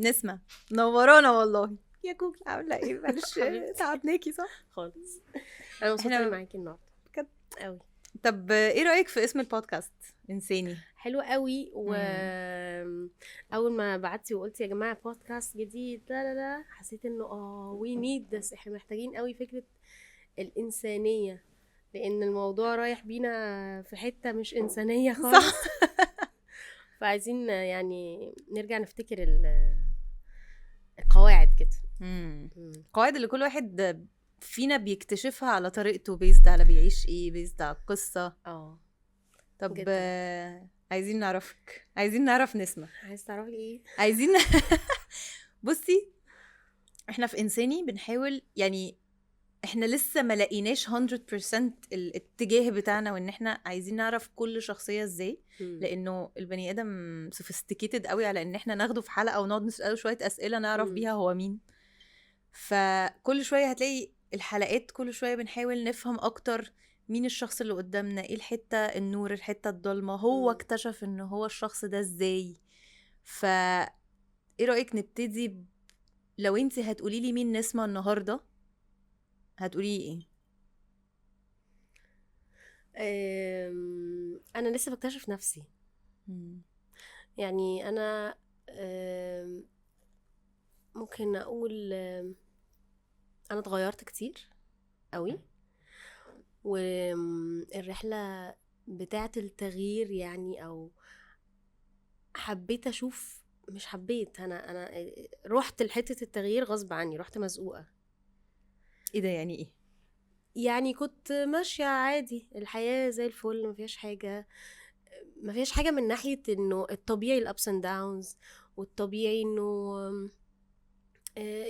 نسمة نورانا والله يا كوكي. عامله ايه؟ معلش تعبناكي صح خالص. انا مبسوطه معاكي النهارده بجد قوي. طب ايه رايك في اسم البودكاست انساني؟ حلو قوي. اول ما بعتي وقلتي يا جماعه بودكاست جديد لا حسيت انه وي نيد ذس، احنا محتاجين قوي فكره الانسانيه، لان الموضوع رايح بينا في حته مش انسانيه خالص. صح. فعايزين يعني نرجع نفتكر القواعد كده. القواعد اللي كل واحد فينا بيكتشفها على طريقته، بيزد على بيعيش ايه، بيزد على القصه. طب عايزين نعرفك، عايزين نعرف نسمة. عايز تعرفي ايه؟ عايزين بصي، احنا في انساني بنحاول، يعني احنا لسه ما لقيناش 100% الاتجاه بتاعنا، وان احنا عايزين نعرف كل شخصية ازاي، لانه البني ادم سوفيستيكيتد قوي على ان احنا ناخده في حلقة ونقعد نسأله شوية اسئلة نعرف بيها هو مين. فكل شوية هتلاقي الحلقات، كل شوية بنحاول نفهم اكتر مين الشخص اللي قدامنا، ايه الحتة النور، الحتة الضلمة، هو اكتشف ان هو الشخص ده ازاي. ايه رأيك نبتدي لو انتي هتقولي لي مين نسمة النهاردة هتقولي ايه؟ انا لسه بكتشف نفسي. يعني انا ممكن اقول انا اتغيرت كتير قوي، والرحلة بتاعة التغيير يعني، او حبيت اشوف، مش حبيت، انا رحت لحتة التغيير غصب عني، رحت مزقوقة. ايه ده يعني ايه؟ يعني كنت ماشية عادي، الحياة زي الفل، ما فيهاش حاجة من ناحية انه الطبيعي الابس اند داونز، والطبيعي انه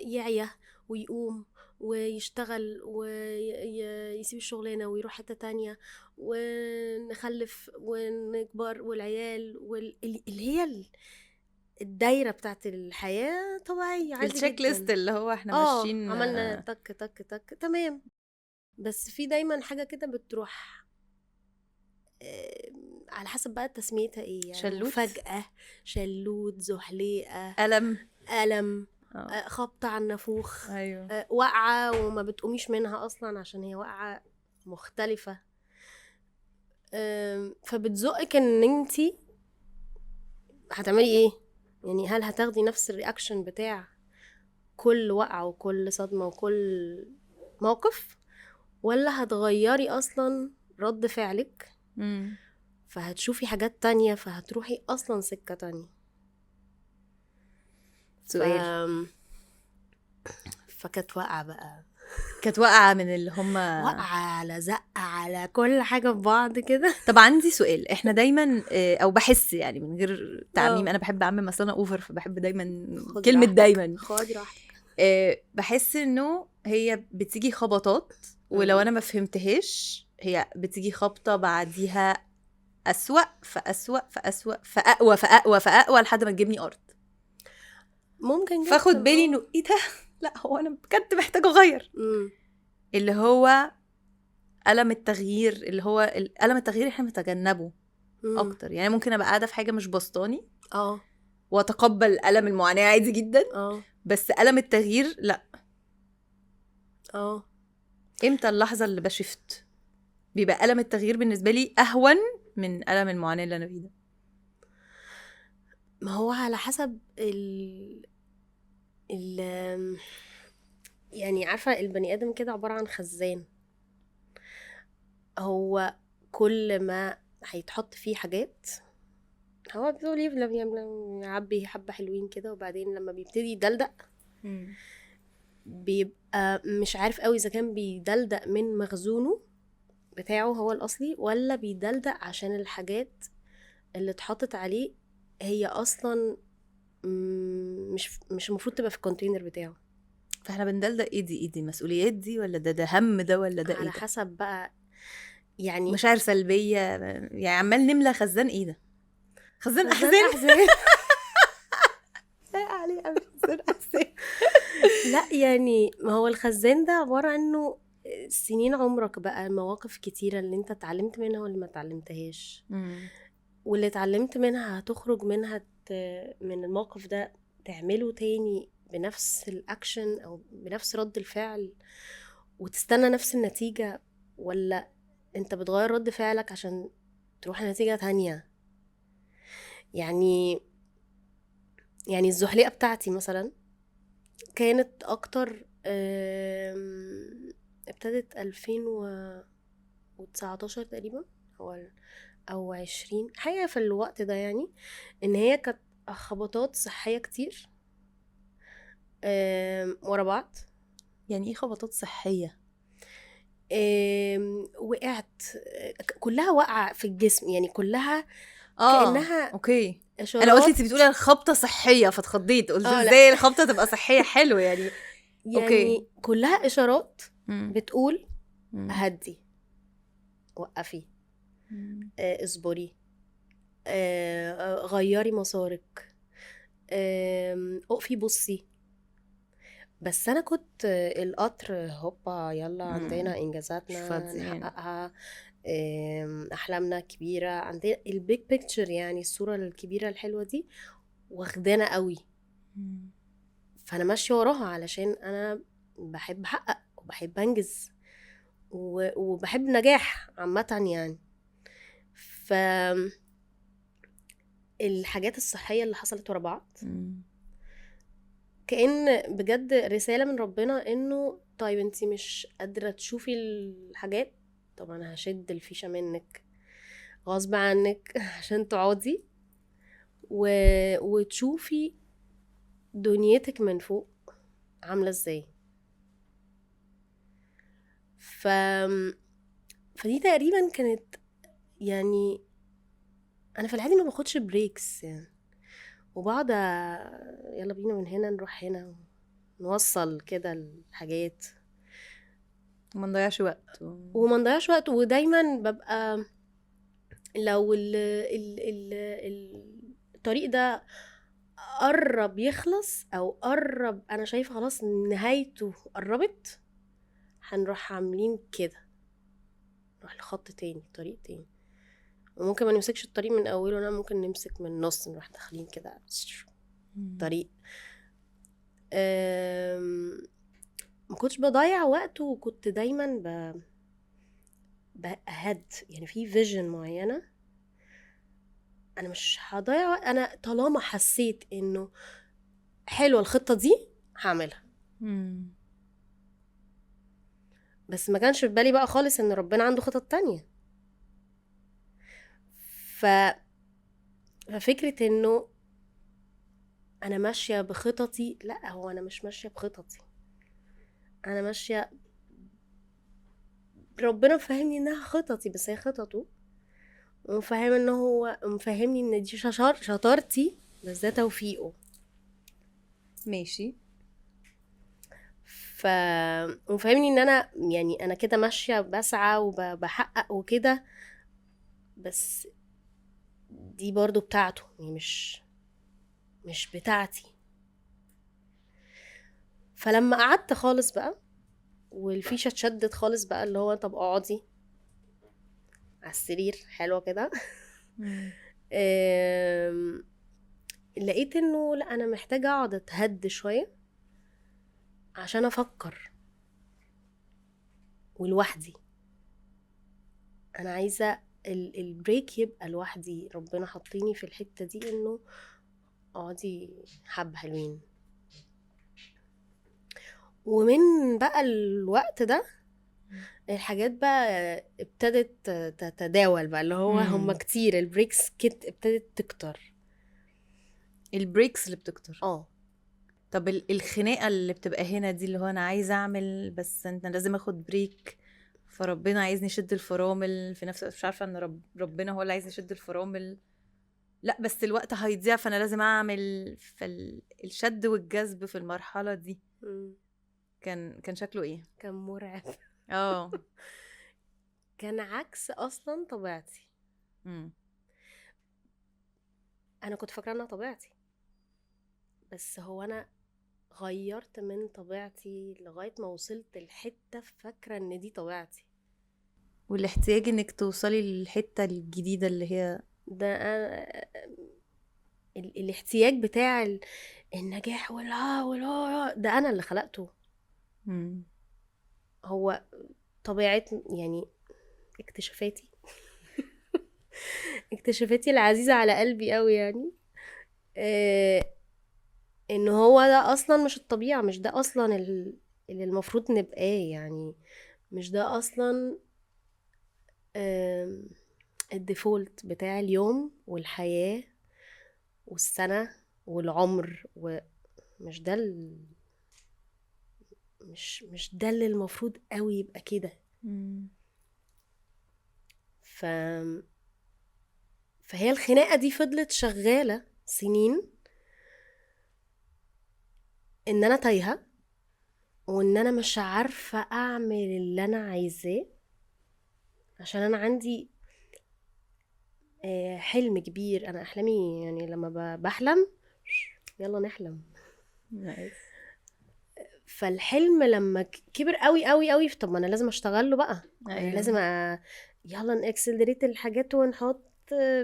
يعيا ويقوم ويشتغل ويسيب الشغلانة ويروح حتة تانية ونخلف ونكبر والعيال اللي هي الدايرة بتاعت الحياة طبيعية عادي جدا. التشيك ليست اللي هو احنا ماشيين عملنا تك تك تك تمام. بس في دايما حاجة كده بتروح على حسب بقى تسميتها ايه، يعني شلوت، فجأة، شلوت، زحليقة، ألم، خبطة على النافوخ، أيوه. وقعة وما بتقوميش منها أصلا عشان هي وقعة مختلفة. فبتزقك ان انتي هتعملي ايه، يعني هل هتاخدي نفس الرياكشن بتاع كل وقعة وكل صدمة وكل موقف، ولا هتغيري أصلا رد فعلك فهتشوفي حاجات تانية، فهتروحي أصلا سكة تانية. سؤال. فكانت واقعة بقى، كانت واقعة من اللي هم واقعة على زقة على كل حاجة في بعض كده. طب عندي سؤال، احنا دايما او بحس يعني من غير تعميم، انا بحب اعمم مثلا اوفر، فبحب دايما كلمة راحتك. دايما خدي راحتك. بحس انه هي بتيجي خبطات، ولو انا ما فهمتهاش هي بتيجي خبطة بعديها أسوأ فأسوأ فأسوأ فأقوى فأقوى فأقوى لحد ما تجيبني أرض. ممكن فاخد بالي انه ايه ده، لا هو انا بجد محتاجه اغير. اللي هو ألم التغيير، اللي هو ألم التغيير احنا بنتجنبه اكتر. يعني ممكن ابقى قاعده في حاجه مش بسطاني واتقبل ألم المعاناه عادي جدا، بس ألم التغيير لا. امتى اللحظه اللي بشفت بيبقى ألم التغيير بالنسبه لي اهون من ألم المعاناه اللي انا فيه ده؟ ما هو على حسب يعني عارفة البني آدم كده عبارة عن خزان، هو كل ما هيتحط فيه حاجات هو بيقول يعبي حبة حلوين كده، وبعدين لما بيبتدي يدلدق بيبقى مش عارف قوي إذا كان بيدلدق من مخزونه بتاعه هو الأصلي، ولا بيدلدق عشان الحاجات اللي اتحطت عليه هي أصلا مش المفروض تبقى في الكونتينر بتاعه. فاحنا بندلدق ايه دي مسؤوليات دي، ولا ده هم ده، ولا ده على ايه ده؟ حسب بقى، يعني مشاعر سلبية، يعني عمال نملى خزان ايه ده؟ خزان أحزان. لا عليه خزان أحزان. لا يعني ما هو الخزان ده عبارة عنه سنين عمرك بقى، مواقف كتيرة اللي انت اتعلمت منها واللي ما اتعلمتهاش، واللي اتعلمت منها هتخرج منها من الموقف ده تعمله تاني بنفس الاكشن او بنفس رد الفعل وتستنى نفس النتيجة، ولا انت بتغير رد فعلك عشان تروح لنتيجة تانية؟ يعني الزحليقة بتاعتي مثلا كانت اكتر ابتدت 2019 تقريبا او 20 حاجة في الوقت ده، يعني ان هي كانت خبطات صحية كتير ورا بعض. يعني ايه خبطات صحيه؟ وقعت كلها وقعة في الجسم، يعني كلها كأنها اوكي. انا قلت إشارات. انت بتقولي الخبطه صحيه فاتخضيت، قلت لا ازاي الخبطه تبقى صحيه؟ حلو يعني. اوكي. يعني كلها إشارات مم. بتقول مم. هدي، وقفي، مم. اصبري، غيري مسارك، اقفي بصي. بس انا كنت القطر هوبا يلا عندنا مش انجازاتنا فاضي يعني. نحققها، احلامنا كبيره، عندنا البيج بيكتشر، يعني الصوره الكبيره الحلوه دي واخدانا قوي. مم. فانا ماشيه وراها علشان انا بحب احقق وبحب انجز وبحب نجاح عامه يعني. ف الحاجات الصحيه اللي حصلت ورا بعض مم. كأن بجد رسالة من ربنا انه طيب انتي مش قادرة تشوفي الحاجات، طب انا هشد الفيشة منك غصب عنك عشان تقعدي وتشوفي دنيتك من فوق عاملة ازاي. ف... فدي تقريبا كانت، يعني انا في العادي ما باخدش بريكس يعني، وبقعد يلا بينا من هنا نروح هنا نوصل كده الحاجات وما نضيعش وقت وما نضيعش وقت. ودايما ببقى لو الطريق ده قرب يخلص او قرب انا شايفه خلاص نهايته قربت، هنروح عاملين كده، نروح لخط تاني، طريق تاني. وممكن ما نمسكش الطريق من اوله، لا ممكن نمسك من النص، نروح داخلين كده طريق. ما كنتش بضيع وقت، وكنت دايما بهد يعني في فيجن معينه، انا مش هضيع وقت، انا طالما حسيت انه حلوه الخطه دي هعملها. مم. بس ما كانش في بالي بقى خالص ان ربنا عنده خطط تانية. ف... ففكرة انه انا ماشية بخططي، لا هو انا مش ماشية بخططي، انا ماشية ربنا مفهمني انها خططي بس هي خططه، ومفهم انه هو مفهمني ان دي شطارتي بس ده توفيقه. ماشي. ف ومفهمني ان انا يعني انا كده ماشية بسعى وبحقق وكده، بس دي برضو بتاعته يعني مش بتاعتي. فلما قعدت خالص بقى والفيشة اتشدت خالص بقى، اللي هو طب اقعدي على السرير حلوة كده مم. لقيت انه لا انا محتاجة اقعد اتهد شوية عشان افكر ولوحدي. انا عايزة البريك يبقى لوحدي، ربنا حطيني في الحتة دي انه اقعدي حبة حلوين. ومن بقى الوقت ده الحاجات بقى ابتدت تتداول بقى، اللي هو هم كتير البريكس ابتدت تكتر. البريكس اللي بتكتر. طب الخناقه اللي بتبقى هنا دي، اللي هو انا عايزه اعمل بس انت لازم اخد بريك، فربنا عايزني اشد الفرامل في نفس الوقت، مش عارفه ان ربنا هو اللي عايزني اشد الفرامل، لا بس الوقت هيضيع فانا لازم اعمل. الشد والجذب في المرحله دي كان شكله ايه؟ كان مرعب. اه. كان عكس اصلا طبيعتي. انا كنت فاكره انها طبيعتي، بس هو انا غيرت من طبيعتي لغايه ما وصلت الحته فاكره ان دي طبيعتي. والاحتياج انك توصلي للحته الجديده اللي هي ده الاحتياج بتاع النجاح والها ده انا اللي خلقته. هو طبيعة يعني اكتشافاتي اكتشافاتي العزيزة على قلبي قوي يعني ان هو ده اصلا مش الطبيعة، مش ده اصلا اللي المفروض نبقاه يعني، مش ده اصلا الديفولت بتاع اليوم والحياة والسنة والعمر، ومش ده مش ده اللي المفروض قوي يبقى كده. فهي الخناقة دي فضلت شغالة سنين، ان انا تايهة وان انا مش عارفة اعمل اللي انا عايزاه، عشان انا عندي حلم كبير. انا احلامي يعني لما بحلم يلا نحلم. فالحلم لما كبر قوي قوي قوي، طب ما انا لازم اشتغل له بقى. انا لازم يلا ناكسلريت الحاجات ونحط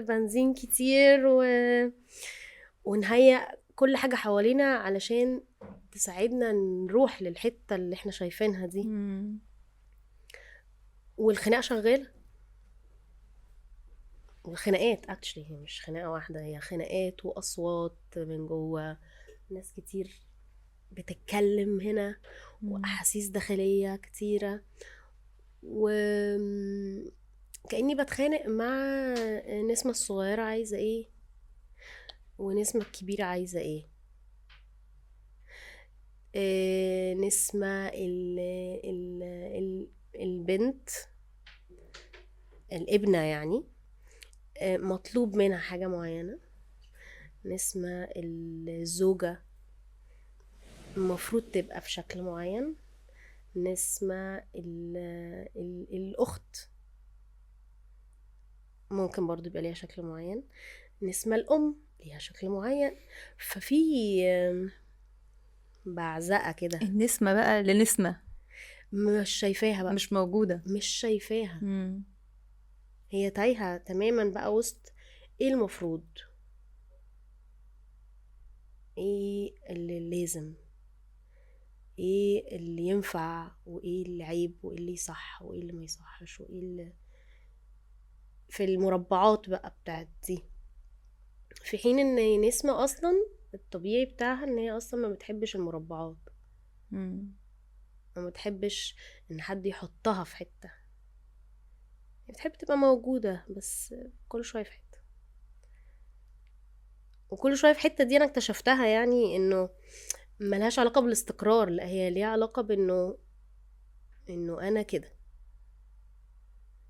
بنزين كتير ونهيئ كل حاجة حوالينا علشان تساعدنا نروح للحتة اللي احنا شايفينها دي. والخناقة شغالة، والخناقات اكشلي هي مش خناقة واحدة، هي خناقات واصوات من جوه، ناس كتير بتتكلم هنا واحاسيس داخلية كتيرة، وكأني بتخانق مع نسمة الصغيرة عايزة ايه ونسمة الكبيرة عايزة ايه. نسمة البنت الابنة يعني مطلوب منها حاجة معينة، نسمة الزوجة المفروض تبقى في شكل معين، نسمة الأخت ممكن برضو يبقى ليها شكل معين، نسمة الأم ليها شكل معين. ففي بعزقة كده. النسمة بقى لنسمة مش شايفاها بقى، مش موجودة، مش شايفاها. هي تايهة تماما بقى وسط ايه المفروض، ايه اللي لازم، ايه اللي ينفع وايه اللي عيب وايه اللي يصح وايه اللي ما يصحش وايه اللي في المربعات بقى بتاعت دي. في حين ان نسمة اصلا الطبيعي بتاعها ان هي اصلا ما بتحبش المربعات، ما بتحبش ان حد يحطها في حتة، بتحب تبقى موجودة بس كل شوية في حتة، وكل شوية في حتة دي انا اكتشفتها يعني انه ملهاش علاقة بالاستقرار، لا هي ليها علاقة بانه انا كده.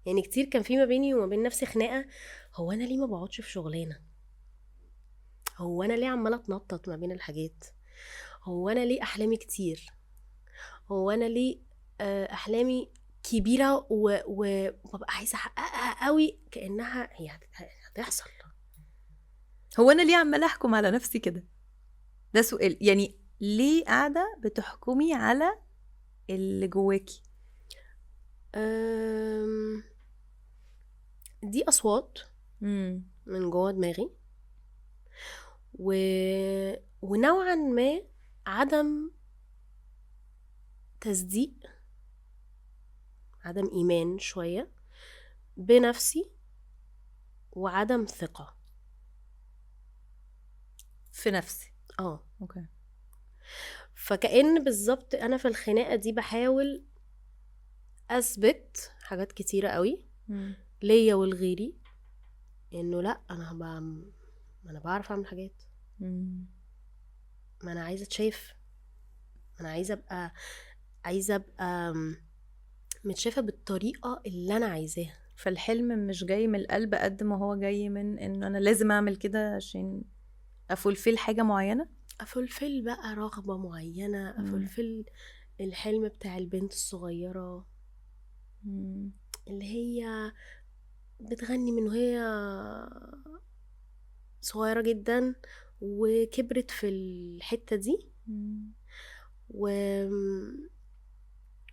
يعني كتير كان في ما بيني وما بين نفسي خناقة، هو انا ليه ما بقعدش في شغلانة، هو انا ليه عمالة اتنطط ما بين الحاجات، هو انا ليه احلامي كتير، هو انا ليه احلامي كبيرة وببقى عايزة احققها قوي كأنها هي هتحصل. هو انا ليه عمالة احكم على نفسي كده؟ ده سؤال. يعني ليه قاعدة بتحكمي على اللي جواكي؟ دي أصوات من جوه دماغي ونوعا ما عدم تصديق، عدم إيمان شوية بنفسي، وعدم ثقة في نفسي. اوكي. فكأن بالظبط انا في الخناقة دي بحاول اثبت حاجات كتيرة قوي ليا ولغيري، انه لا انا بعرف اعمل حاجات، ما انا عايزة اتشاف، انا عايزة ابقى متشافة بالطريقة اللي انا عايزاها. فالحلم مش جاي من القلب قد ما هو جاي من انه انا لازم اعمل كده عشان افولفل حاجة معينة، افولفل بقى رغبة معينة، افولفل الحلم بتاع البنت الصغيرة اللي هي بتغني من وهي صغيرة جدا وكبرت في الحتة دي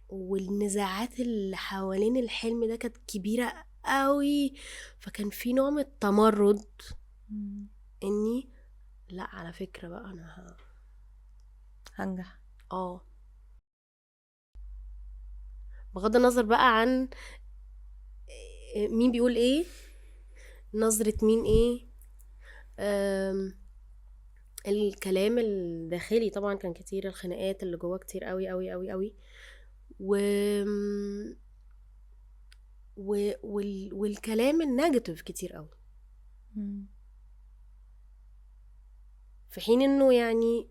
والنزاعات اللي حوالين الحلم ده كانت كبيرة قوي، فكان في نوع من التمرد اني لا على فكرة بقى انا هنجح. بغض النظر بقى عن مين بيقول ايه، نظرة مين ايه، الكلام الداخلي طبعا كان كتير، الخناقات اللي جوا كتير قوي قوي قوي قوي، والكلام النيجاتيف كتير قوي، في حين انه يعني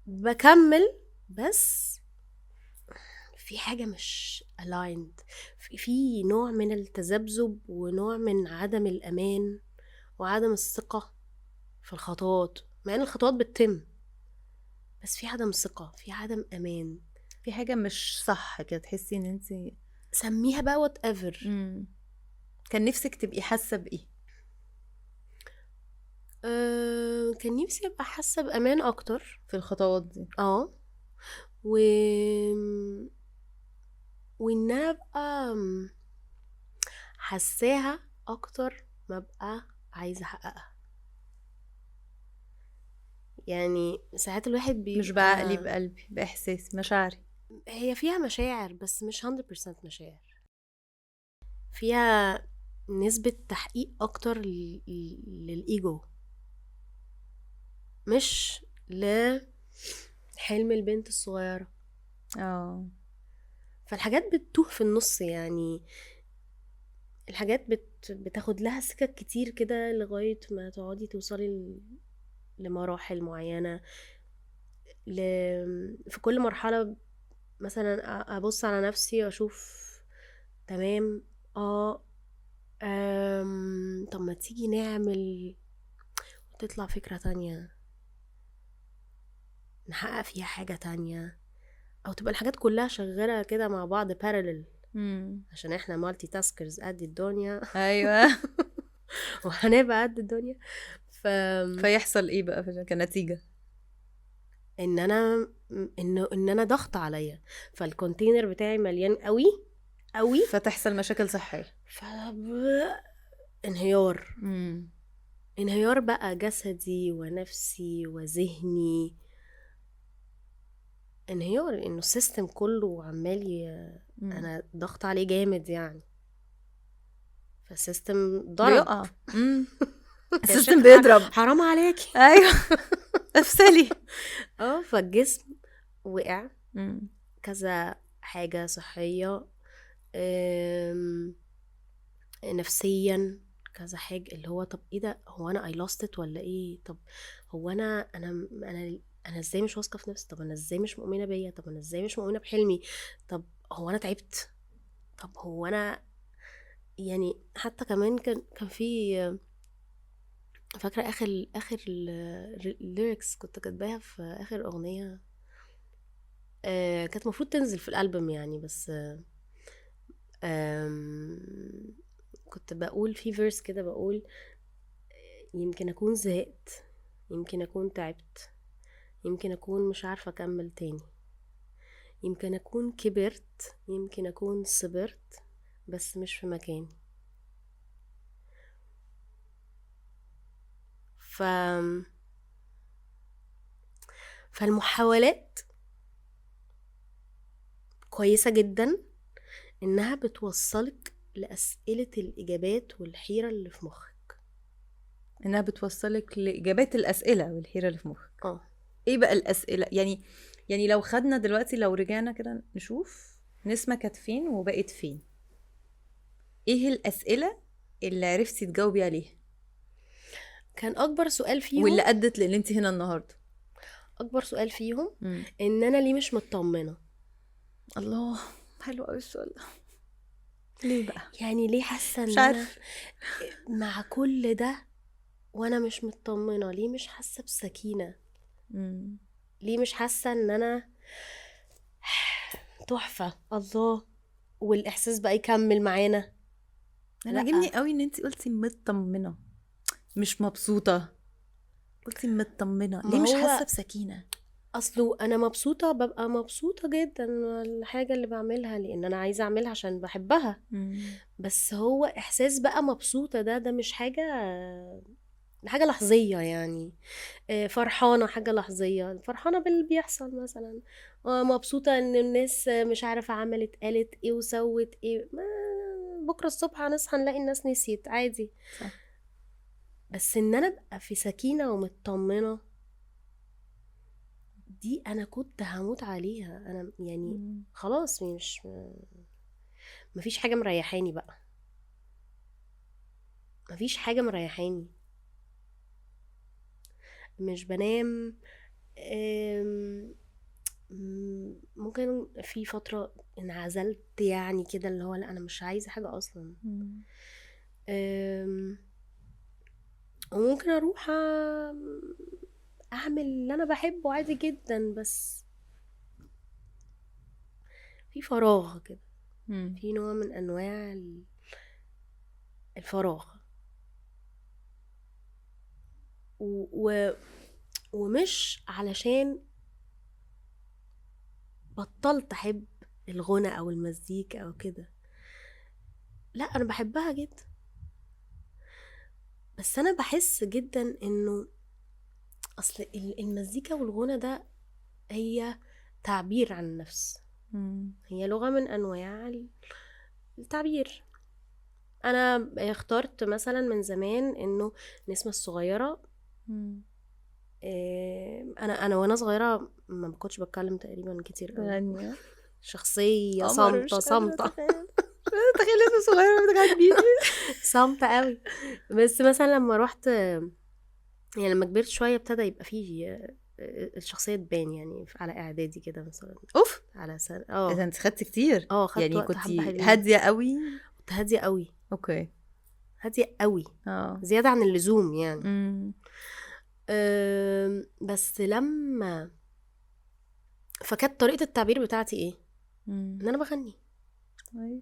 بكمل، بس في حاجة مش aligned، في نوع من التذبذب ونوع من عدم الأمان وعدم الثقة في الخطوات، مع ان الخطوات بتتم، بس في عدم ثقة، في عدم أمان، في حاجة مش صح كده، تحسي ان انت سميها بقى whatever. كان نفسك تبقي حاسة بإيه؟ كان نفسي ابقى حاسة بأمان أكتر في الخطوات دي. و... وان انا ابقى حساها اكتر ما ابقى عايزه احققها. يعني ساعات الواحد بيبقى مش بعقلي، بقلبي، بإحساسي، مشاعري. هي فيها مشاعر بس مش 100% مشاعر، فيها نسبة تحقيق اكتر للإيجو، مش لحلم البنت الصغيرة. فالحاجات بتتوه في النص، يعني الحاجات بتاخد لها سكك كتير كده لغاية ما تقعدي توصلي لمراحل معينة. في كل مرحلة مثلا أبص على نفسي وأشوف تمام طب ما تيجي نعمل، وتطلع فكرة تانية نحقق فيها حاجة تانية، أو تبقى الحاجات كلها شغالة كده مع بعض parallel، عشان احنا مالتي تاسكرز قد الدنيا. ايوه. وهنبقى قد الدنيا. فيحصل ايه بقى كنتيجة؟ ان انا ضغط عليا، فالكونتينر بتاعي مليان قوي قوي، فتحصل مشاكل صحية، انهيار. انهيار بقى جسدي ونفسي وذهني، انهيار انه السيستم كله عمال انا ضغط عليه جامد يعني، فالسيستم ضرب، بيقع. السيستم بيضرب، حرام عليكي. ايوه. افسلي. فالجسم وقع. كذا حاجة صحية، نفسيا كذا حاجة، اللي هو طب ايه ده، هو انا I lost it ولا ايه؟ طب هو انا ازاي مش واثقة في نفسي؟ طب انا ازاي مش مؤمنة بيا؟ طب انا ازاي مش مؤمنة بحلمي؟ طب هو انا تعبت؟ طب هو انا يعني حتى كمان كان في، فاكرة اخر الليركس كنت كاتباها في اخر اغنية، كانت المفروض تنزل في الالبوم يعني، بس كنت بقول في فيرس كده، بقول يمكن اكون زهقت، يمكن اكون تعبت، يمكن اكون مش عارفة اكمل تاني، يمكن اكون كبرت، يمكن اكون صبرت، بس مش في مكاني. فالمحاولات كويسة جدا، انها بتوصلك لأسئلة الإجابات والحيرة اللي في مخك، انها بتوصلك لإجابات الأسئلة والحيرة اللي في مخك. ايه بقى الأسئلة؟ يعني لو خدنا دلوقتي، لو رجعنا كده نشوف نسمة كانت فين وبقت فين، ايه الأسئلة اللي عرفتي تجاوبي عليها؟ كان أكبر سؤال فيهم، واللي أدت لأن انت هنا النهاردة، أكبر سؤال فيهم إن أنا ليه مش مطمنة. الله، حلو قوي السؤال ده. ليه بقى؟ يعني ليه حاسة مش إن أنا عارف مع كل ده وأنا مش مطمنة؟ ليه مش حاسة بسكينة؟ ليه مش حاسة إن أنا تحفة الله والإحساس بقى يكمل معانا؟ أنا عجبني قوي إن انت قلتي مطمنة مش مبسوطة، قلتي مطمنة. ليه مش حاسة بسكينة؟ أصله أنا مبسوطة، ببقى مبسوطة جدا الحاجة اللي بعملها، لأن أنا عايزة أعملها عشان بحبها. بس هو إحساس بقى مبسوطة ده مش حاجة حاجة لحظية يعني. فرحانة، حاجة لحظية، فرحانة باللي بيحصل مثلا. مبسوطة ان الناس مش عارفة عملت قالت ايه وسوت ايه، ما بكرة الصبح هنصحى نلاقي الناس نسيت عادي. صح. بس ان انا ابقى في سكينة ومطمنة، دي انا كنت هموت عليها انا يعني. مم. خلاص مش مفيش حاجة مريحاني بقى، مفيش حاجة مريحاني. مش بنام. أم، ممكن في فترة انعزلت يعني كده، اللي هو لا انا مش عايزة حاجة اصلا. مم. أم، وممكن اروح اعمل اللي انا بحبه عادي جدا، بس في فراغ كده، مم. في نوع من انواع الفراغ. و... و... ومش علشان بطلت احب الغنى او المزيكا او كده، لا انا بحبها جدا، بس انا بحس جدا انه اصل المزيكا والغنى ده هي تعبير عن النفس، مم. هي لغة من انواع التعبير. انا اخترت مثلا من زمان انه نسمة الصغيرة، مم. انا وانا صغيرة ما كنتش بتكلم تقريبا كتير قوي، تغني شخصية قمر، صامتة مش قادرة صامتة. اتخيل، مش قادرة اتخيل اسم صغيرة بتغني. صامتة قوي. بس مثلا لما رحت يعني لما كبرت شوية ابتدى يبقى فيه الشخصية تبان يعني على اعدادي كده مثلا، اوف، على سنة اذا انت خدتي كتير، خدت يعني وقت حبة كنتي حلوين. هادية قوي. كنت هادية قوي، اوكي. هادية قوي، اه. زيادة عن اللزوم يعني. مم. بس لما فكانت طريقة التعبير بتاعتي ايه؟ مم. ان انا بغني. أيوة.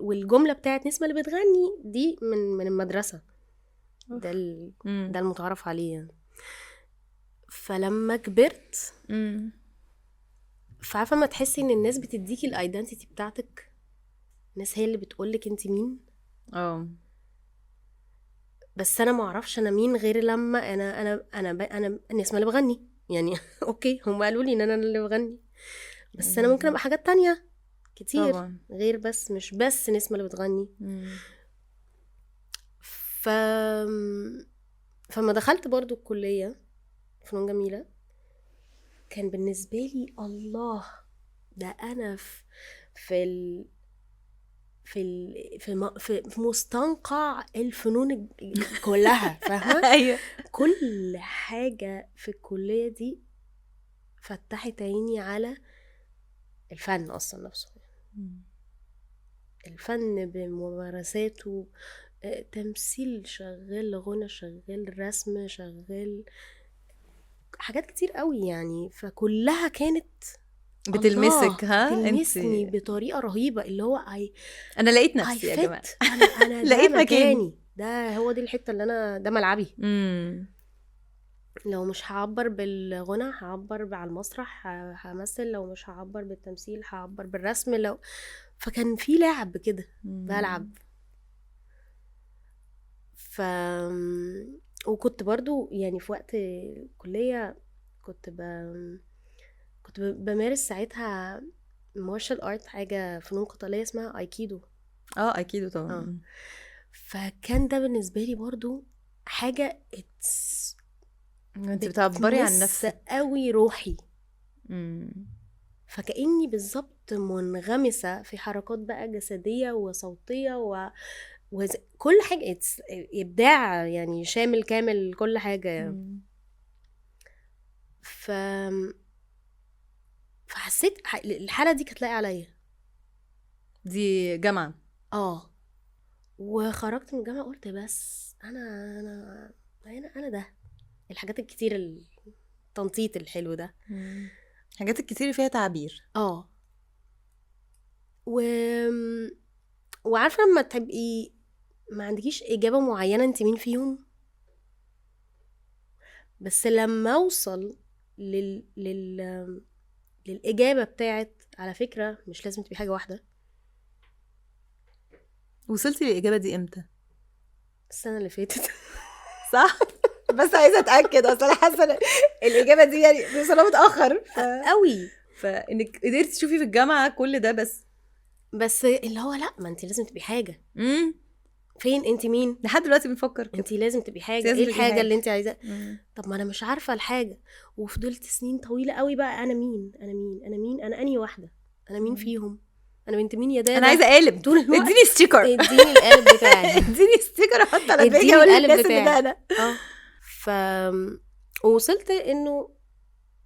والجملة بتاعت نسمة اللي بتغني دي من المدرسة، اوف. ده المتعارف عليه يعني. فلما كبرت، مم. فعارفة ما تحسي ان الناس بتديكي الايدنتيتي بتاعتك، الناس هي اللي بتقولك انت مين. اه. بس انا ما اعرفش انا مين غير لما انا النسمة اللي بغني يعني. اوكي هم قالوا لي ان انا اللي بغني، بس انا ممكن ابقى حاجات تانية كتير طبعا. غير، بس مش بس نسمة اللي بتغني. مم. ف فما دخلت برضو الكلية فنون جميلة، كان بالنسبة لي الله، ده أنا في ال في ال في م- في مستنقع الفنون كلها، فاهمة؟ ايوه. كل حاجة في الكلية دي فتحت عيني على الفن أصلا نفسه، مم. الفن بممارساته، تمثيل شغال، غنى شغال، رسم شغال، حاجات كتير قوي يعني. فكلها كانت الله بتلمسك، ها انت؟ بتلمسني بطريقة رهيبة، اللي هو انا لقيت I نفسي يا جماعة. fit، انا ده لقيت مكاني. مكاني، ده هو دي الحتة اللي انا ده ملعبي. امم. لو مش هعبر بالغنى هعبر على المسرح، همثل، لو مش هعبر بالتمثيل هعبر بالرسم، لو فكان في لعب كده بلعب. ف وكنت برضو يعني في وقت الكلية كنت بمارس ساعتها مارشال ارت، حاجة فنون قتالية اسمها ايكيدو. اه اكيد طبعا. اه فكان ده بالنسبة لي برضو حاجة انت بتعبري عن بتمس نفسك. قوي روحي، امم. فكأني بالظبط منغمسة في حركات بقى جسدية وصوتية كل حاجة إبداع يعني شامل كامل كل حاجة. ف... فحسيت الحالة دي كانت لاقي عليا. دي جامعة. وخرجت من الجامعة قلت بس أنا ده الحاجات الكتير، التنطيط الحلو ده. حاجات الكتير فيها تعبير. و... وعارفة لما تبقي ما عندكيش إجابة معينة انت مين فيهم، بس لما اوصل للإجابة بتاعت على فكرة مش لازم تبقي حاجة واحدة. وصلتي للإجابة دي امتى؟ السنه اللي فاتت. صح؟ بس عايزه اتاكد، اصل انا حاسه الاجابه دي يعني بيوصلها متاخر قوي. فانك قدرتي تشوفي في الجامعه كل ده. بس اللي هو لا، ما انت لازم تبقي حاجه. فين انت؟ مين لحد دلوقتي بنفكر كده. انت لازم تبقي حاجه. لازم ايه تبقي الحاجه حاجة. اللي انت عايزاها؟ طب ما انا مش عارفه الحاجه. وفضلت سنين طويله قوي بقى، انا مين انا مين انا مين انا انهي واحده، انا مين فيهم، انا بنت مين يا دادا. انا عايزه قالب طول الوقت اديني ستيكر، اديني القالب بتاعي. اديني ستيكر احط على اديني باجي اقول القالب للناس ان بتاعي. ده انا. ف ووصلت انه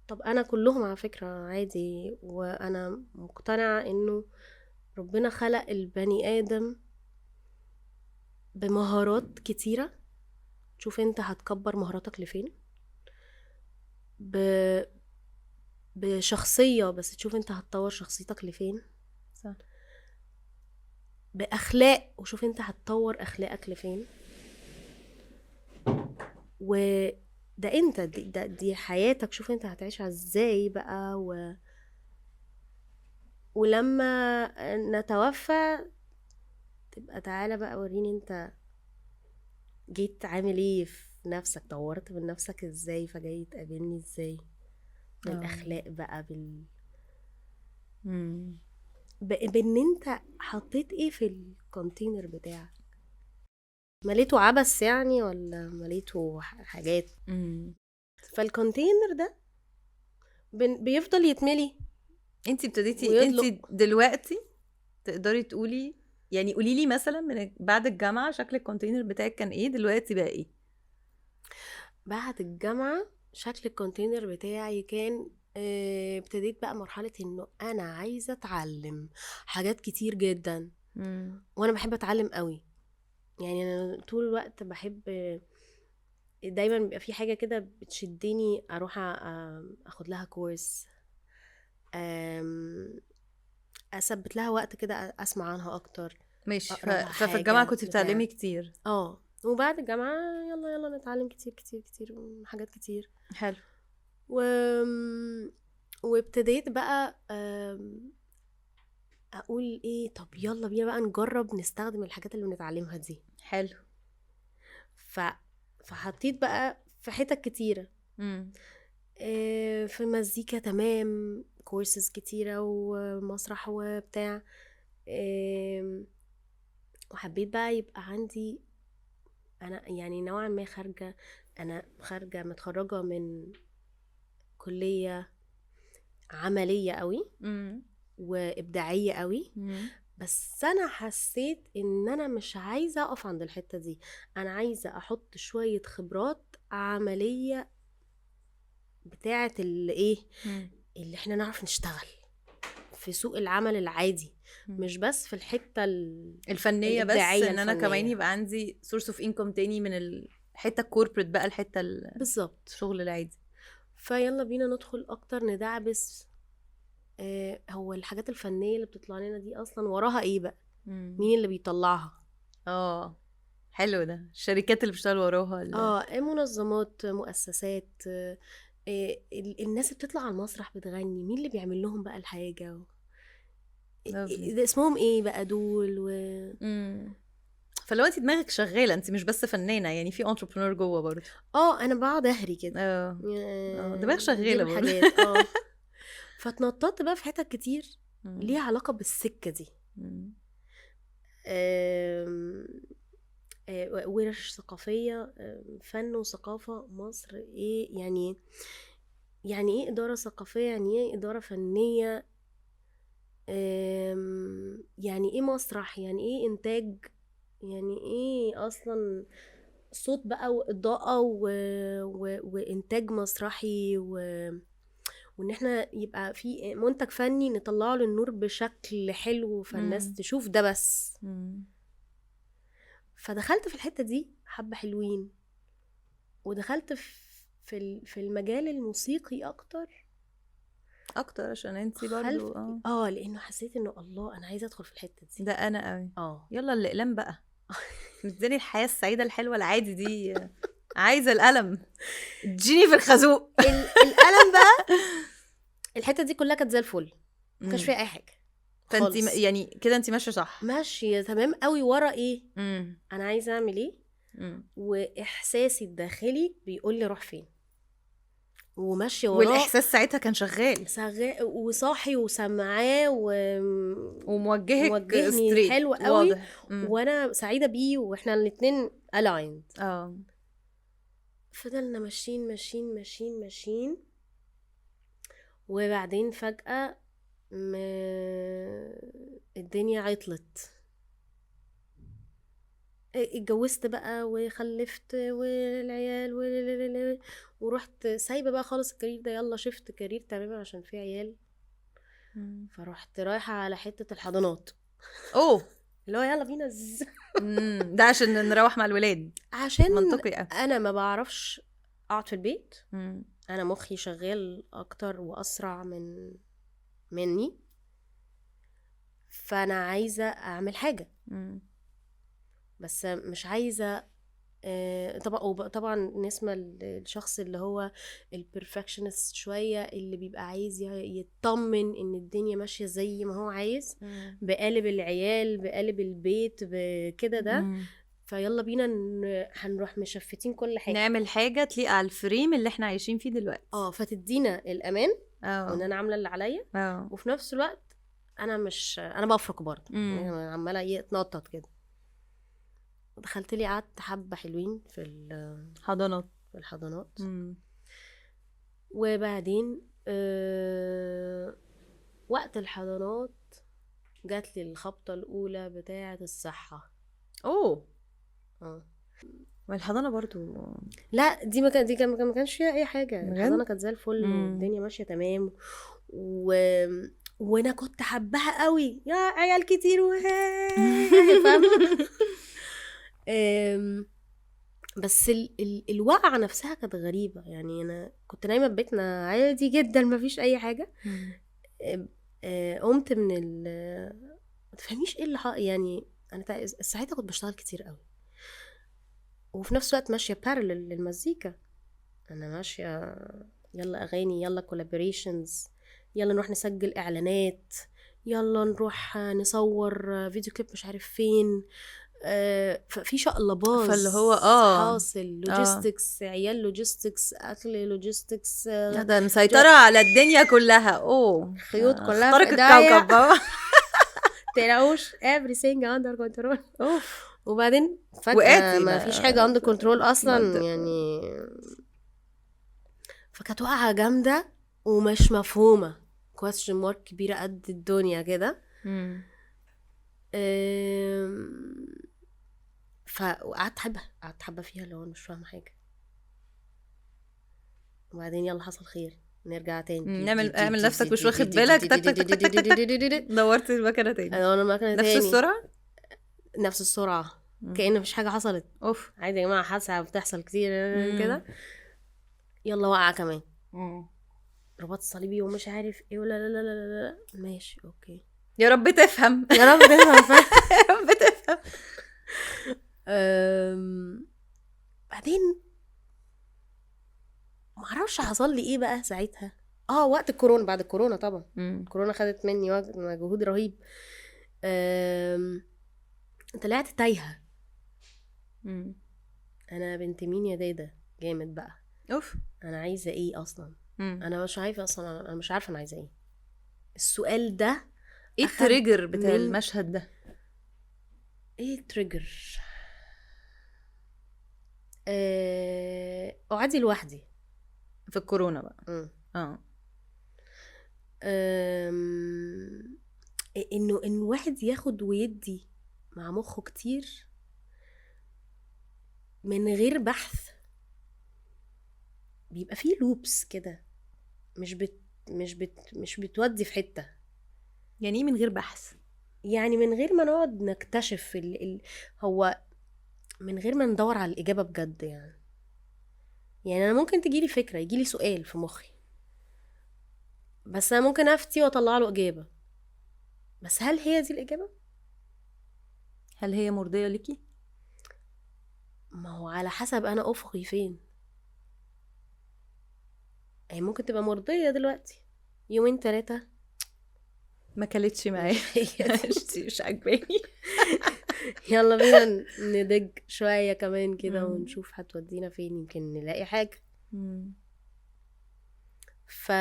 طب انا كلهم على فكره عادي، وانا مقتنعه انه ربنا خلق البني ادم بمهارات كتيره. شوف انت هتكبر مهاراتك لفين، بشخصيه، بس تشوف انت هتطور شخصيتك لفين. صح. باخلاق، وشوف انت هتطور اخلاقك لفين. وده انت دي حياتك، شوف انت هتعيشها ازاي بقى. ولما نتوفى تبقى تعالى بقى وريني انت جيت عامل ايه في نفسك، طورت من نفسك ازاي، فجاي تقابلني ازاي. بالاخلاق بقى، بان انت حطيت ايه في الكونتينر بتاعك، مليته عبس يعني ولا مليته حاجات. فالكونتينر ده بيفضل يتملي. انتي ابتديتي، انتي دلوقتي تقدري تقولي يعني، قولي لي مثلا من بعد الجامعه شكل الكونتينر بتاعك كان ايه، دلوقتي بقى ايه؟ بعد الجامعه شكل الكونتينر بتاعي كان ابتديت بقى مرحله انه انا عايزه اتعلم حاجات كتير جدا. وانا بحب اتعلم قوي يعني. انا طول الوقت بحب، دايما بيبقى في حاجه كده بتشدني اروح اخد لها كورس، اثبت لها وقت كده اسمع عنها اكتر. ماشي. ففي الجامعه كنت بتعلمي كتير. وبعد الجامعه يلا نتعلم كتير كتير كتير حاجات كتير. حلو. وابتديت بقى اقول ايه، طب يلا بينا بقى نجرب نستخدم الحاجات اللي بنتعلمها دي. حلو. فحطيت بقى في حتت كتيره. في مزيكا تمام، كورسز كتيره ومسرح وبتاع. وحبيت بقى يبقى عندي انا يعني نوعا ما خارجه متخرجه من كليه عمليه قوي وابداعيه قوي. بس انا حسيت ان انا مش عايزه اقف عند الحته دي، انا عايزه احط شويه خبرات عمليه بتاعه اللي احنا نعرف نشتغل في سوق العمل العادي، مش بس في الحته الفنيه بس، ان انا كمان يبقى عندي سورس اوف انكم تاني من الحته الكوربريت بقى، الحته بالظبط الشغل العادي. فيلا بينا ندخل اكتر ندعبس. هو الحاجات الفنيه اللي بتطلع لنا دي اصلا وراها ايه بقى؟ مين اللي بيطلعها؟ حلو ده. الشركات اللي بتشتغل وراها منظمات، مؤسسات، الناس اللي بتطلع على المسرح بتغني، مين اللي بيعمل لهم بقى الحاجه ده اسمهم ايه بقى دول فلو انت دماغك شغاله، انت مش بس فنانه يعني، في انتربرنور جوه برضه. انا بقعد اهري كده. دماغ شغاله برضه. فتنططت بقى في حتت كتير ليها علاقه بالسكه دي. ورش ثقافيه، فن وثقافه مصر، ايه يعني ايه اداره ثقافيه، يعني ايه اداره فنيه، يعني ايه مسرح، يعني ايه انتاج، يعني ايه اصلا صوت بقى واضاءه وانتاج مسرحي، وان احنا يبقى في منتج فني نطلعه للنور بشكل حلو فالناس تشوف ده بس. فدخلت في الحته دي حبه حلوين، ودخلت في المجال الموسيقي اكتر عشان انتي برضو لانه حسيت انه الله انا عايزه ادخل في الحته دي. ده انا قوي. يلا الاقلام بقى. مداني الحياه السعيده الحلوه العادي دي، عايزه القلم، اديني في الخازوق. القلم بقى الحته دي كلها كانت زي الفل، ما كانش فيها اي حاجه. فانتي يعني كده انتي ماشيه صح، ماشيه تمام قوي. ورا ايه انا عايزه اعمل ايه، واحساسي الداخلي بيقول لي روح فين، وماشيه وراه. والاحساس ساعتها كان شغال وصاحي وسمعاه وموجهك موجهني حلو قوي، واضح. وانا سعيده بيه، واحنا الاتنين aligned. اه فضلنا ماشيين ماشيين ماشيين ماشيين، وبعدين فجأة الدنيا عطلت. اتجوزت بقى وخلفت والعيال ورحت سايبه بقى خالص الكارير ده، يلا شفت كارير تماما عشان في عيال. فرحت رايحه على حته الحضانات. اللي هو يلا بينا ده عشان نروح مع الولاد، عشان منطقي. انا ما بعرفش اقعد في البيت. انا مخي شغال اكتر واسرع مني، فانا عايزه اعمل حاجه. بس مش عايزه طبعا نسمة الشخص اللي هو البرفكشنست شويه، اللي بيبقى عايز يطمن ان الدنيا ماشيه زي ما هو عايز، بقالب العيال بقالب البيت بكده ده. فيلا بينا هنروح مشفتين كل حاجه، نعمل حاجه تليق على الفريم اللي احنا عايشين فيه دلوقتي. فتدينا الامان وان انا عامله اللي عليا، وفي نفس الوقت انا بفرق برضه، يعني عماله اتنطط كده. دخلت لي قعدت حبه حلوين في الحضانات. وبعدين وقت الحضانات جات لي الخبطه الاولى بتاعه الصحه. والحضانه برضو لا دي ما كانش فيها اي حاجه. الحضانه كانت زي الفل والدنيا ماشيه تمام، وانا كنت حبها قوي، يا عيال كتير فاهمه. بس الوقعه نفسها كانت غريبه. يعني انا كنت نايمه في بيتنا عادي جدا ما فيش اي حاجه. قمت من ما تفهميش ايه اللي يعني انا ساعتها كنت بشتغل كتير قوي، وفي نفس الوقت ماشيه بارلل للمزيكا. انا ماشيه يلا اغاني، يلا كولابوريشنز، يلا نروح نسجل اعلانات، يلا نروح نصور فيديو كليب مش عارف فين. ففي شقلباز، فاللي هو حاصل لوجيستكس، عيال لوجيستكس، اكل لوجيستكس، ده مسيطره على الدنيا كلها. خيوط كلها اخترق الكوكب. تلاقوش everything under control. وبعدين فجأة وقاتي ما فيش حاجة under control أصلا يعني. فكانت وقعة جامدة ومش مفهومة، question mark كبيرة قد الدنيا كده. فقعدت حبة فيها لو مش فاهمة حاجة. وبعدين يلا حصل خير، نرجع تاني. اعمل نفسك مش واخد بالك. تك تك تك تك تك دورت المكنة تاني. نفس السرعة كأن مفيش حاجة حصلت. عادي يا جماعة، حادثة بتحصل كتير كده. يلا وقع كمان، رباط صليبي ومش عارف ايه، ولا لا لا لا لا ماشي اوكي، يا رب تفهم. يا رب تفهم. يا رب تفهم. بعدين معرفش حصل لي ايه بقى ساعتها. وقت الكورونا، بعد الكورونا طبعا. الكورونا خدت مني مجهود رهيب. طلعت تايهه. انا بنت مين يا دادا جامد بقى. انا عايزه ايه اصلا؟ انا مش عارفه اصلا، انا مش عارفه انا عايزه ايه. السؤال ده ايه التريجر بتاع المشهد ده؟ ايه التريجر؟ قعدي لوحدي في الكورونا بقى. انه واحد ياخد ويدي مع مخه كتير من غير بحث، بيبقى فيه لوبس كده، مش بتودي في حتة. يعني ايه من غير بحث؟ يعني من غير ما نقعد نكتشف هو من غير ما ندور على الإجابة بجد. يعني أنا ممكن تجيلي فكرة، يجيلي سؤال في مخي، بس أنا ممكن أفتي وأطلع له إجابة، بس هل هي دي الإجابة؟ هل هي مرضية لكي؟ ما هو على حسب أنا أفقي فين. يعني ممكن تبقى مرضية دلوقتي، يومين 3 ما كلتش معايا، مش عجباني. يلا بينا ندج شوية كمان كده مم. ونشوف هتودينا فين، يمكن نلاقي حاجة. مم. ف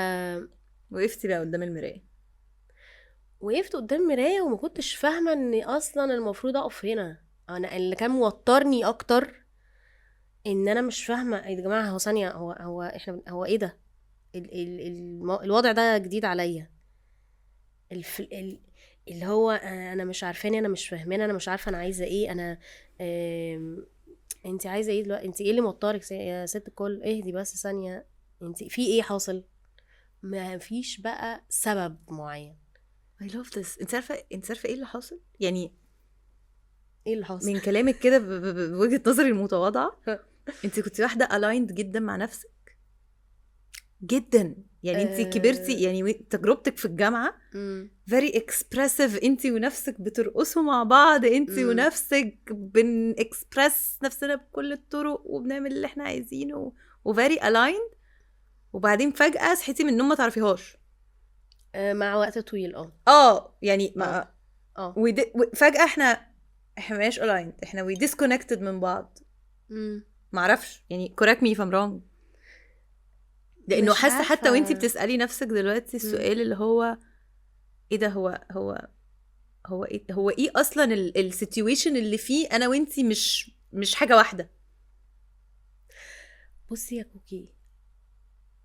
وقفتي بقى قدام المراية. وقفت قدام مراية وما كنتش فاهمة ان اصلا المفروض اقف هنا. انا اللي كان موترني اكتر ان انا مش فاهمة يا جماعة، هو ثانية، هو احنا هو ايه ده؟ الوضع ده جديد عليا. الف... ال... اللي هو انا مش عارفاني، انا مش فاهمانه، انا مش عارفه انا عايزه ايه. انا انت عايزه ايه دلوقتي؟ انت ايه اللي موترك يا ست الكل؟ اهدي بس ثانيه، انت في ايه حاصل؟ ما فيش بقى سبب معين. I love this. انت عارفة ايه اللي حاصل يعني ايه اللي حاصل؟ من كلامك كده بوجهة نظري المتواضعة؟ انت كنت واحدة aligned جدا مع نفسك جدا، يعني انت كبرتي، يعني تجربتك في الجامعة very expressive، انت ونفسك بترقصوا مع بعض، انت ونفسك بنكسبرس نفسنا بكل الطرق وبنعمل اللي احنا عايزينه و very aligned، وبعدين فجأة صحيتي من النوم ما تعرفيهاش. مع وقت طويل. يعني ما اه فجأة احنا مش aligned، احنا we disconnected من بعض. معرفش يعني correct me if I'm wrong، لانه مش حاسه حتى وانتي عارفه. بتسألي نفسك دلوقتي السؤال اللي هو ايه ده، هو ايه اصلا السيتويشن اللي فيه انا وانتي مش حاجه واحده. بصي يا كوكي،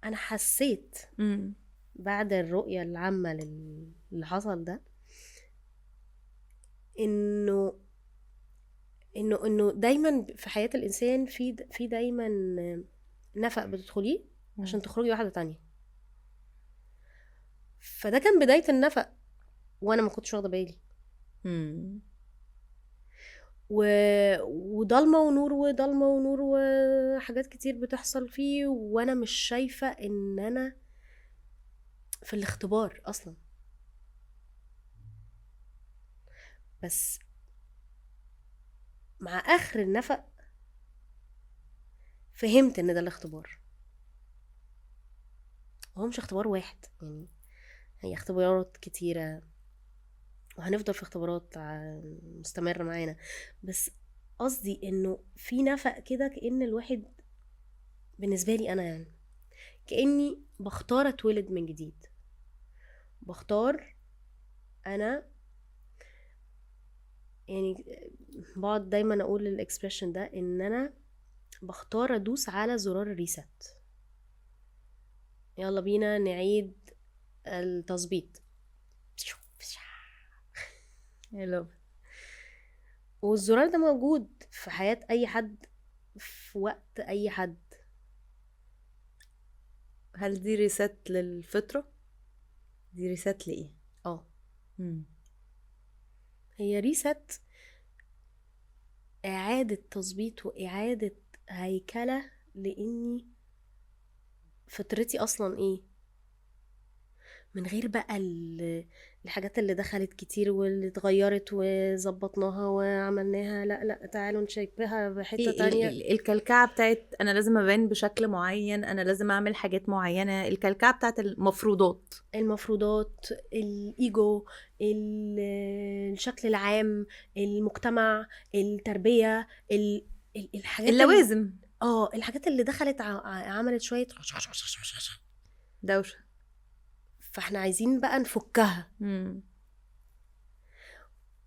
انا حسيت امم بعد الرؤيه العامه اللي حصل ده انه انه دايما في حياة الانسان في دايما نفق بتدخليه عشان تخرجي واحدة تانية. فده كان بداية النفق وانا ما كنتش واخدة بالي. امم وضلمة ونور وضلمة ونور وحاجات كتير بتحصل فيه وانا مش شايفة ان انا في الاختبار اصلا. بس مع اخر النفق فهمت ان ده الاختبار. هو مش اختبار واحد، يعني هي اختبارات كتيرة وهنفضل في اختبارات مستمرة معانا. بس قصدي انه في نفق كده كأن الواحد، بالنسبة لي انا يعني كأني بختار اتولد من جديد. بختار انا، يعني بقعد دايما اقول الاكسبريشن ده ان انا بختار ادوس على زرار الريست. يلا بينا نعيد التظبيط. I love it. والزرار ده موجود في حياة اي حد في وقت اي حد. هل دي ريست للفطره؟ دي ريست لايه؟ امم هي ريست، إعادة تظبيط وإعادة هيكلة، لأني فطرتي أصلا إيه، من غير بقى الحاجات اللي دخلت كتير واللي اتغيرت وظبطناها وعملناها. لا لا، تعالوا نشبهها بحتة تانية. الكلكعه بتاعت انا لازم ابان بشكل معين، انا لازم اعمل حاجات معينه، الكلكعه بتاعت المفروضات، المفروضات، الإيجو، الشكل العام، المجتمع، التربية، الحاجات اللوازم، الحاجات اللي دخلت عملت شوية دوشه. فاحنا عايزين بقى نفكها.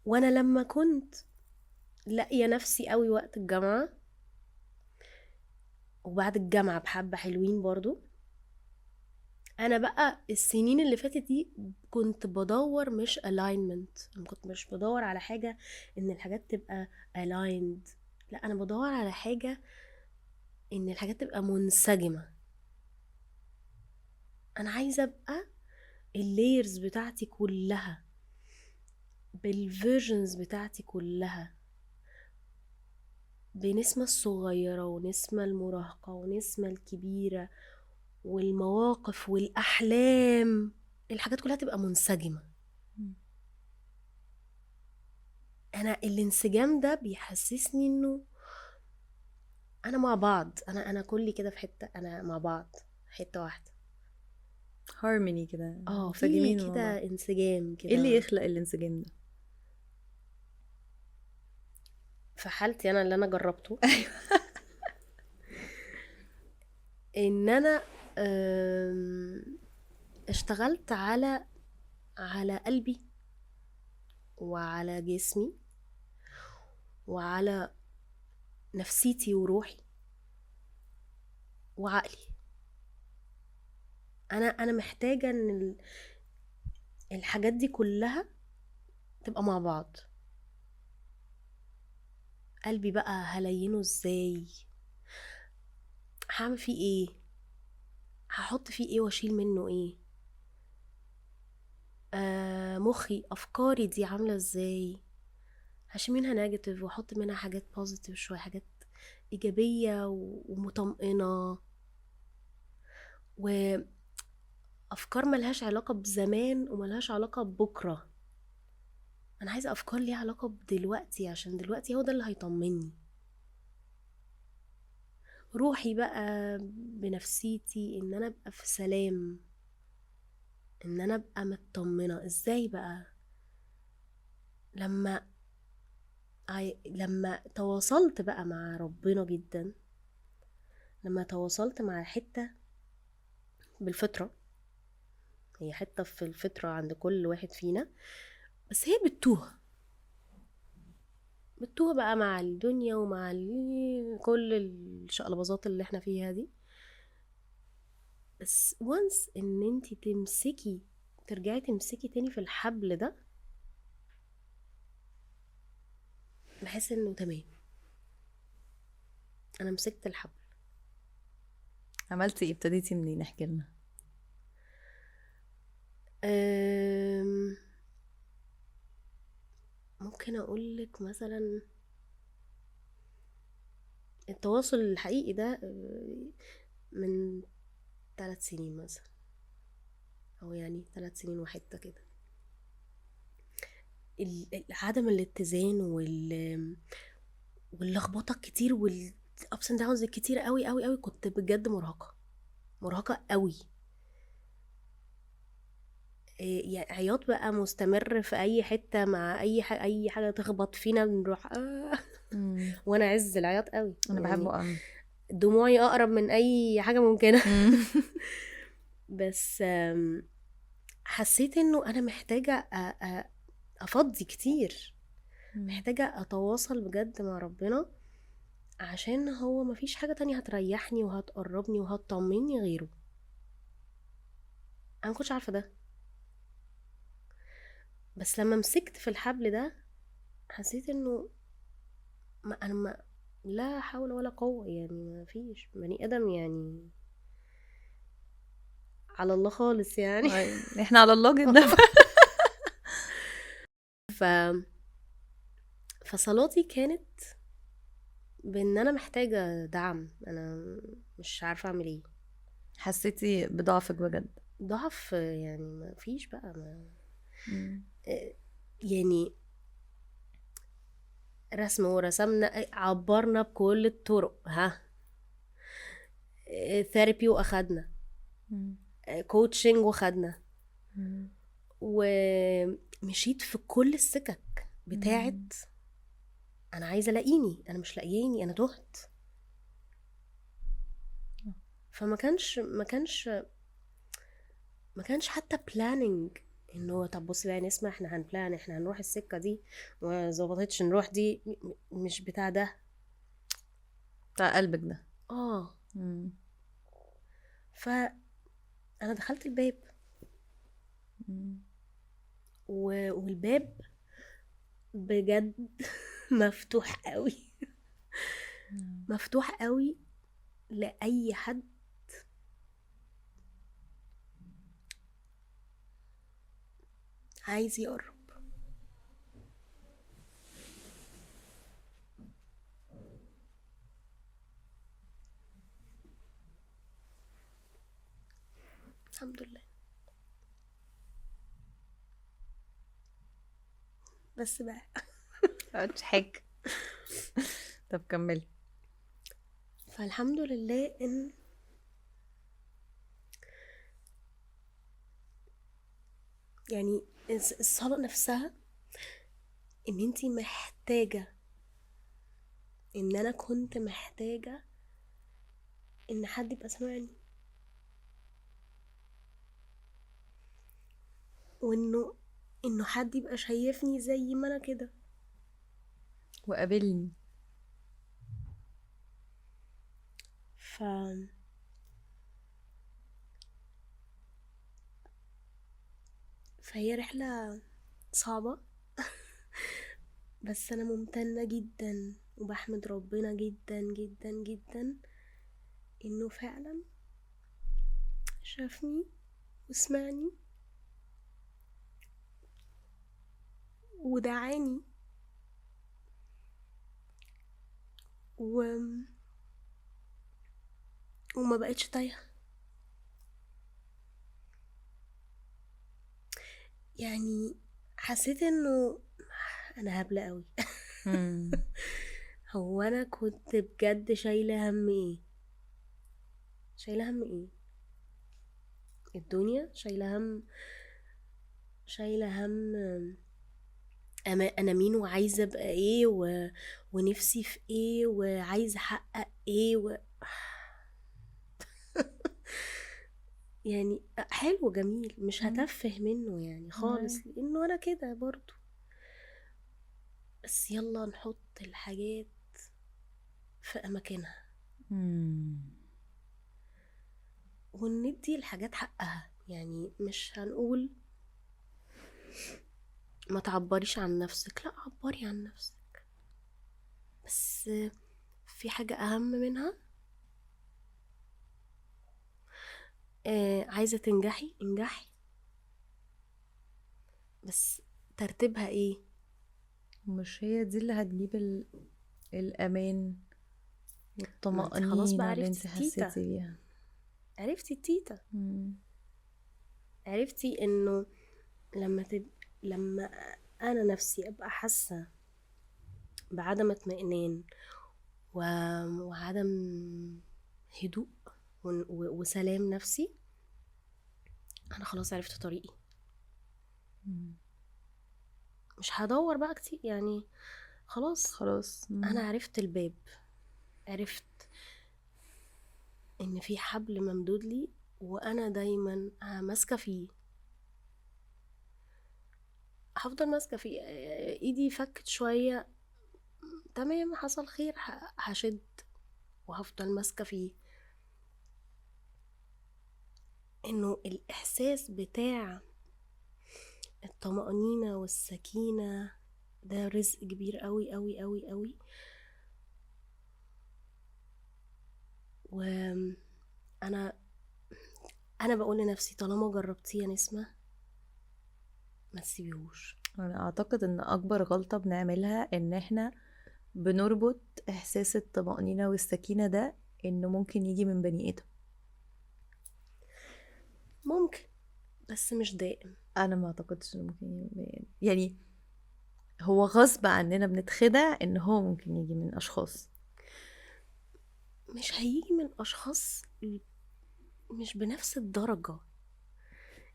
وانا لما كنت لاقيه نفسي قوي وقت الجامعه وبعد الجامعه بحبه حلوين برضو، انا بقى السنين اللي فاتت دي كنت بدور مش alignment. انا كنت مش بدور على حاجه ان الحاجات تبقى aligned، لا انا بدور على حاجه ان الحاجات تبقى منسجمه. انا عايزه ابقى اللايرز بتاعتي كلها بالفيرجنز بتاعتي كلها، بنسمة الصغيرة ونسمة المراهقة ونسمة الكبيرة والمواقف والأحلام، الحاجات كلها تبقى منسجمة. أنا الانسجام ده بيحسسني إنه أنا مع بعض، أنا كلي كده في حتة، أنا مع بعض حتة واحدة. هارموني كده، في منسجمين مع بعض. كده انسجام كده. ايه اللي يخلق الانسجام ده؟ في حالتي انا اللي انا جربته ان انا اشتغلت على قلبي وعلى جسمي وعلى نفسيتي وروحي وعقلي. انا محتاجه ان الحاجات دي كلها تبقى مع بعض. قلبي بقى هلينه ازاي، هعمل فيه ايه، هحط فيه ايه واشيل منه ايه، مخي افكاري دي عامله ازاي، هشيل منها نيجاتيف واحط منها حاجات بوزيتيف، شويه حاجات ايجابيه ومطمئنه، وافكار ملهاش علاقه بزمان وملهاش علاقه ببكره. انا عايزه افكار ليها علاقه بدلوقتي، عشان دلوقتي هو ده اللي هيطمني. روحي بقى بنفسيتي، ان انا ابقى في سلام، ان انا ابقى مطمنه. ازاي بقى؟ لما لما تواصلت بقى مع ربنا جدا، لما تواصلت مع حته بالفطره، هي حته في الفطره عند كل واحد فينا، بس هي بتوه بقى مع الدنيا ومع كل الشقلباظات اللي احنا فيها دي. بس وانس ان انتي ترجعي تمسكي تاني في الحبل ده، بحس انه تمام، انا مسكت الحبل. عملتي ايه؟ ابتديتي منين؟ احكي لنا. ممكن اقولك مثلا التواصل الحقيقي ده من 3 سنين مثلا، او يعني 3 سنين وحتة كده. عدم الاتزان واللخبطة الكتير والابس اند داونز الكتير قوي قوي قوي، كنت بجد مرهقة قوي. يعني عياط بقى مستمر في اي حتة، مع اي حاجة تخبط فينا بنروح وانا عز العياط قوي انا بحبه يعني، قوي. دموعي اقرب من اي حاجة ممكنة. بس حسيت انه انا محتاجة افضي كتير، محتاجة اتواصل بجد مع ربنا، عشان هو مفيش حاجة تانية هتريحني وهتقربني وهتطمني غيره. انا مكنتش عارفة ده، بس لما مسكت في الحبل ده حسيت انه انا لا حول ولا قوة، يعني ما فيش بني ادم يعني على الله خالص يعني. احنا على الله جدا. ف فصلاتي كانت بان انا محتاجة دعم، انا مش عارفة اعمل ايه. حسيتي بضعفك بجد؟ ضعف يعني ما فيش بقى يعني رسم ورسمنا، عبرنا بكل الطرق، ثيرابي واخدنا، كوتشنج واخدنا، ومشيت في كل السكك بتاعت انا عايزه الاقيني، انا مش لاقياني، انا تهت. فما كانش ما كانش حتى بلاننج انه طب بصي بقى نسمع، احنا هنبلان، احنا هنروح السكه دي، وما ظبطتش نروح دي، مش بتاع ده، بتاع قلبك ده. فانا دخلت الباب، والباب بجد مفتوح قوي، مفتوح قوي لاي حد عايز يقرب. الحمد لله. بس بقى اضحك. طب كملي. فالحمد لله ان يعني الصلاة نفسها، ان انتي محتاجة ان انا كنت محتاجة ان حد يبقى سامعني، وانه حد يبقى شايفني زي ما انا كده. وقابلني. ف فهي رحلة صعبة، بس انا ممتنة جدا وبحمد ربنا جدا جدا جدا انه فعلا شافني وسمعني ودعاني و... وما بقتش تايهة. يعني حسيت انه انا هبلة قوي. مم. هو انا كنت بجد شايلة هم ايه؟ شايلة هم ايه؟ الدنيا؟ شايلة هم انا مين وعايزة ابقى ايه ونفسي في ايه وعايزة احقق ايه يعني حلو جميل، مش مم. هتفه منه يعني أيوة. خالص، لانه انا كده برضو. بس يلا نحط الحاجات في اماكنها مم. وندي الحاجات حقها. يعني مش هنقول ما تعبريش عن نفسك، لا عبري عن نفسك، بس في حاجة أهم منها. عايزة تنجحي انجحي، بس ترتيبها ايه؟ مش هي دي اللي هتجيب الأمان ما انت خلاص بقى والطمأنينة اللي عرفتي انت التيتا، حسيتي بيها؟ عرفتي التيتا، مم. عرفتي انه لما لما انا نفسي ابقى حاسة بعدم اطمئنان وعدم هدوء وسلام نفسي، انا خلاص عرفت طريقي. مم. مش هدور بقى كتير يعني، خلاص خلاص. انا عرفت الباب، عرفت ان في حبل ممدود لي وانا دايما ماسكه فيه، هفضل ماسكه فيه. ايدي فكت شويه، تمام حصل خير، هشد وهفضل ماسكه فيه. انه الاحساس بتاع الطمأنينة والسكينة ده رزق كبير قوي قوي قوي قوي. وانا بقول لنفسي طالما جربتيه يا نسمة ما تسيبيهوش. انا اعتقد ان اكبر غلطة بنعملها ان احنا بنربط احساس الطمأنينة والسكينة ده انه ممكن يجي من بني ادم. ممكن، بس مش دائم. انا ما اعتقدش انه ممكن يجي من بني ادم، يعني هو غصب عننا بنتخدع ان هو ممكن يجي من اشخاص. مش هيجي من اشخاص مش بنفس الدرجة.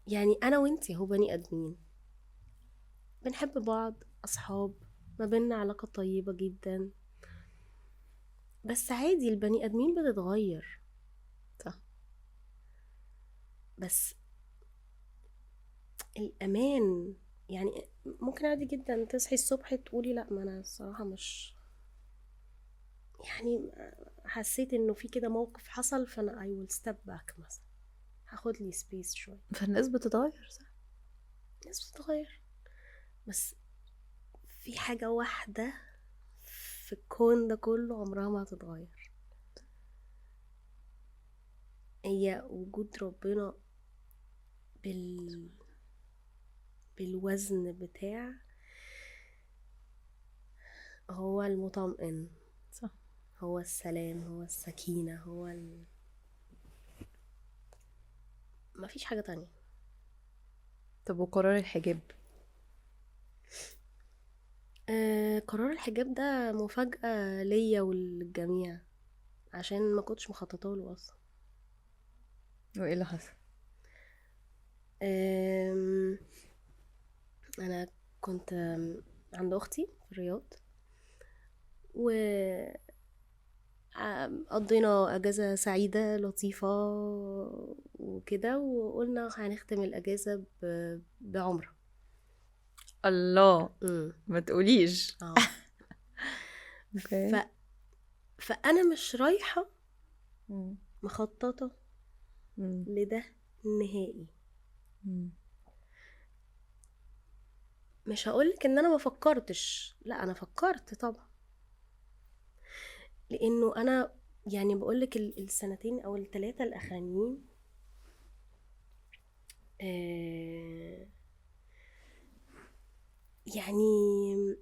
يعني انا وانتي هو بني ادمين بنحب بعض، اصحاب، ما بيننا علاقة طيبة جدا، بس عادي البني ادمين بتتغير. صح. بس الامان يعني ممكن عادي جدا تصحي الصبح تقولي لا، ما انا الصراحة مش يعني حسيت انه في كده موقف حصل، فانا I will step back مثلا، هاخد لي سبيس شوية. فالناس بتتغير، صح. الناس بتتغير، بس في حاجة واحدة في الكون ده كله عمرها ما هتتغير، هي وجود ربنا بال... بالوزن بتاع هو المطمئن، صح. هو السلام، هو السكينة، مفيش حاجة تانية. طب وقرار الحجاب؟ قرار الحجاب ده مفاجأة ليا وللجميع، عشان ما كنتش مخططه له اصلا. وايه اللي حصل؟ آم، انا كنت عند اختي في الرياض، و قضينا اجازة سعيدة لطيفة وكده، وقلنا هنختم الاجازة بعمرة. الله، امم ما تقوليش. اه ف... اوكي. فانا مش رايحة مم. مخططة مم. لده نهائي. مم. مش هقولك ان انا ما فكرتش، لا انا فكرت طبعا، لانه انا يعني بقولك السنتين او الثلاثة الاخرانيين آه يعني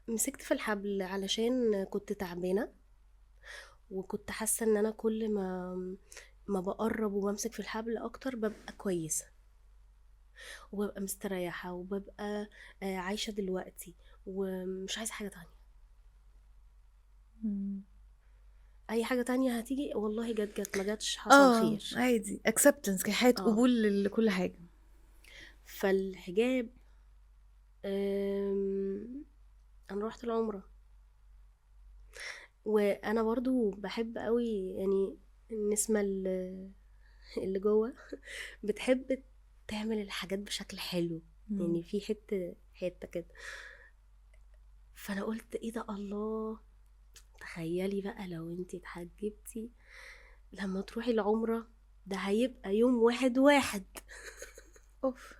مسكت في الحبل علشان كنت تعبانة، وكنت حاسة ان انا كل ما بقرب وبمسك في الحبل اكتر ببقى كويسة وببقى مستريحة وببقى عايشة دلوقتي ومش عايزة حاجة تانية. مم. اي حاجة تانية هتيجي والله جت ما جاتش حصل خير. عادي، acceptance، حياة اه قبول لكل حاجة. فالحجاب انا رحت العمرة، وانا برضو بحب قوي يعني النسمة اللي جوه بتحب تعمل الحاجات بشكل حلو، يعني في حتة كده. فانا قلت ايه ده، الله، تخيلي بقى لو انتي اتحجبتي لما تروحي العمرة، ده هيبقى يوم 1/1. اوف.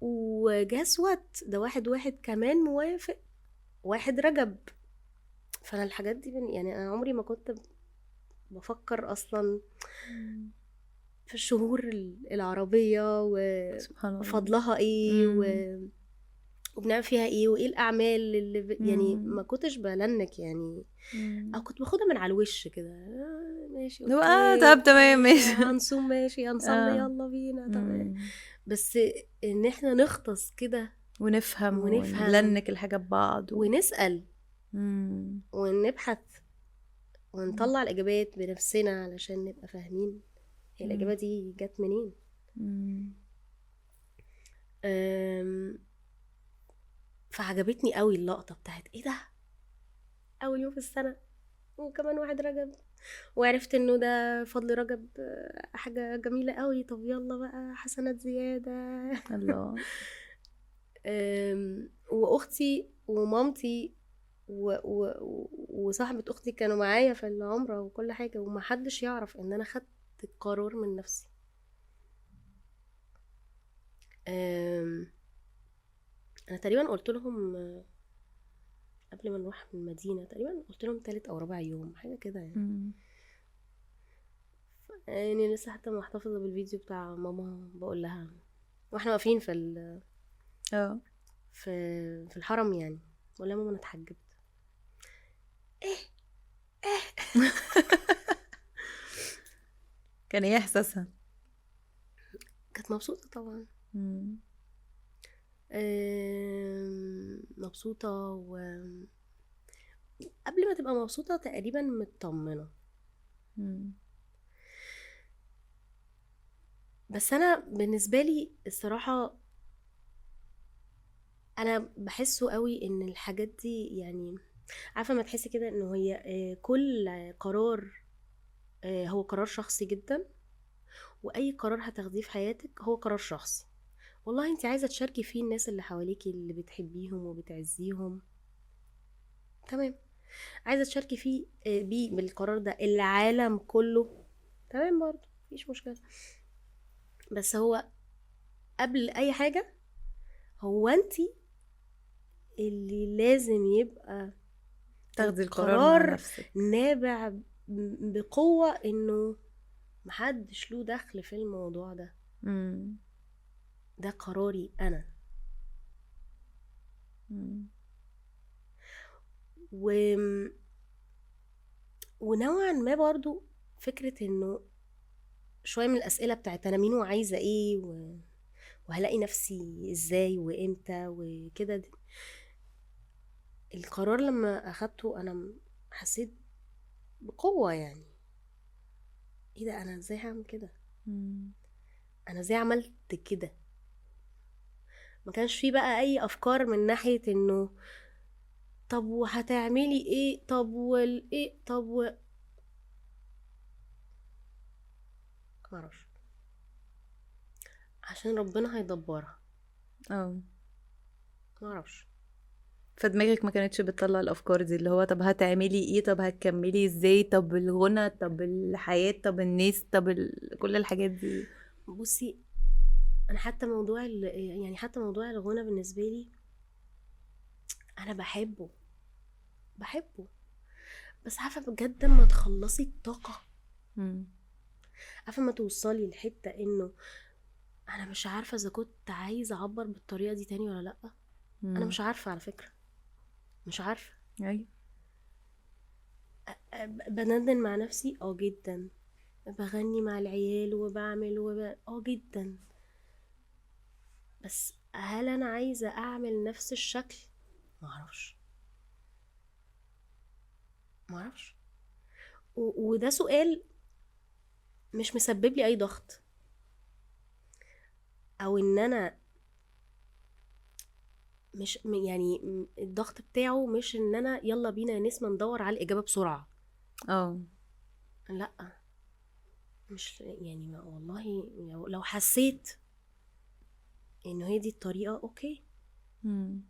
وجاسوت ده 1/1 كمان موافق 1 رجب. فانا الحاجات دي يعني انا عمري ما كنت بفكر اصلا في الشهور العربية سبحان الله. وفضلها ايه مم. وبنعمل فيها ايه وايه الاعمال اللي يعني مم. ما كنتش بلنك يعني، او مم. كنت باخدها من على الوش كده، ماشي هو اوكي طب تمام ماشي ماشي. هنصوم ماشي هنصلي اه. يلا بينا تمام. مم. بس ان احنا نغطس كده ونفهم ونفهم ونلنك الحاجة ببعض ونسأل مم. ونبحث ونطلع الإجابات بنفسنا علشان نبقى فاهمين هي الإجابة مم. دي جت منين. مم. أم، فعجبتني قوي اللقطة بتاعت ايه ده، أول يوم في السنة وكمان 1 رجب، وعرفت انه ده فضل رجب حاجة جميلة قوي، طب يلا بقى حسنات زيادة. الله. واختي ومامتي وصاحبة اختي كانوا معايا في العمرة وكل حاجة، ومحدش يعرف ان انا خدت القرار من نفسي. أم، انا تقريبا قلت لهم قبل ما نروح من المدينة، تقريبا قلت لهم 3 أو 4 يوم حاجة كده يعني. مم. يعني لسه حتى محتفظة بالفيديو بتاع ماما بقول لها واحنا واقفين اه. في الحرم، يعني بقول لها ماما انا اتحجبت. كان ايه احساسها؟ كانت مبسوطة طبعا، مم. مبسوطة، وقبل ما تبقى مبسوطة تقريبا مطمنة. مم. بس أنا بالنسبة لي الصراحة أنا بحسه قوي إن الحاجات دي يعني عارفة ما تحسي كده إنه هي كل قرار هو قرار شخصي جدا، وأي قرار هتاخديه في حياتك هو قرار شخصي. والله انت عايزة تشاركي فيه الناس اللي حواليكي اللي بتحبيهم وبتعزيهم، تمام. عايزة تشاركي فيه بيه بالقرار ده العالم كله، تمام برضه مفيش مشكلة. بس هو قبل اي حاجة هو انتي اللي لازم يبقى تاخدي القرار مع القرار نفسك. نابع بقوة انه محدش له دخل في الموضوع ده، مم. ده قراري انا. مم. و... ونوعا ما برضو فكرة انه شوية من الأسئلة بتاعت أنا مين وعايزة إيه وهلاقي نفسي إزاي وإمتى وكده، القرار لما أخدته أنا حسيت بقوة، يعني إيه ده، أنا إزاي هعمل كده، مم. أنا إزاي عملت كده. ما كانش فيه بقى أي أفكار من ناحية إنه طب وهتعملي ايه، طب والايه، طب معرفش، عشان ربنا هيدبرها. اه معرفش. فدماغك ما كانتش بتطلع الافكار دي اللي هو طب هتعملي ايه، طب هتكملي ازاي، طب الغنى، طب الحياة، طب الناس، طب كل الحاجات دي. بصي انا حتى موضوع يعني حتى موضوع الغنى بالنسبه لي انا بحبه، بس عارفه بجد لما تخلصي الطاقه، مم. عارفه ما توصلي لحته انه انا مش عارفه اذا كنت عايزه اعبر بالطريقه دي تاني ولا لا. انا مم. مش عارفه على فكره، مش عارفه. ايوه. بندن مع نفسي جدا، بغني مع العيال وبعمل جدا، بس هل انا عايزه اعمل نفس الشكل؟ معرفش. معرفش. وده سؤال مش مسبب لي اي ضغط، او ان انا مش يعني الضغط بتاعه مش ان انا يلا بينا نسمع ندور على الاجابه بسرعه. اه. لا، مش يعني والله لو حسيت انه هي دي الطريقه اوكي. مم.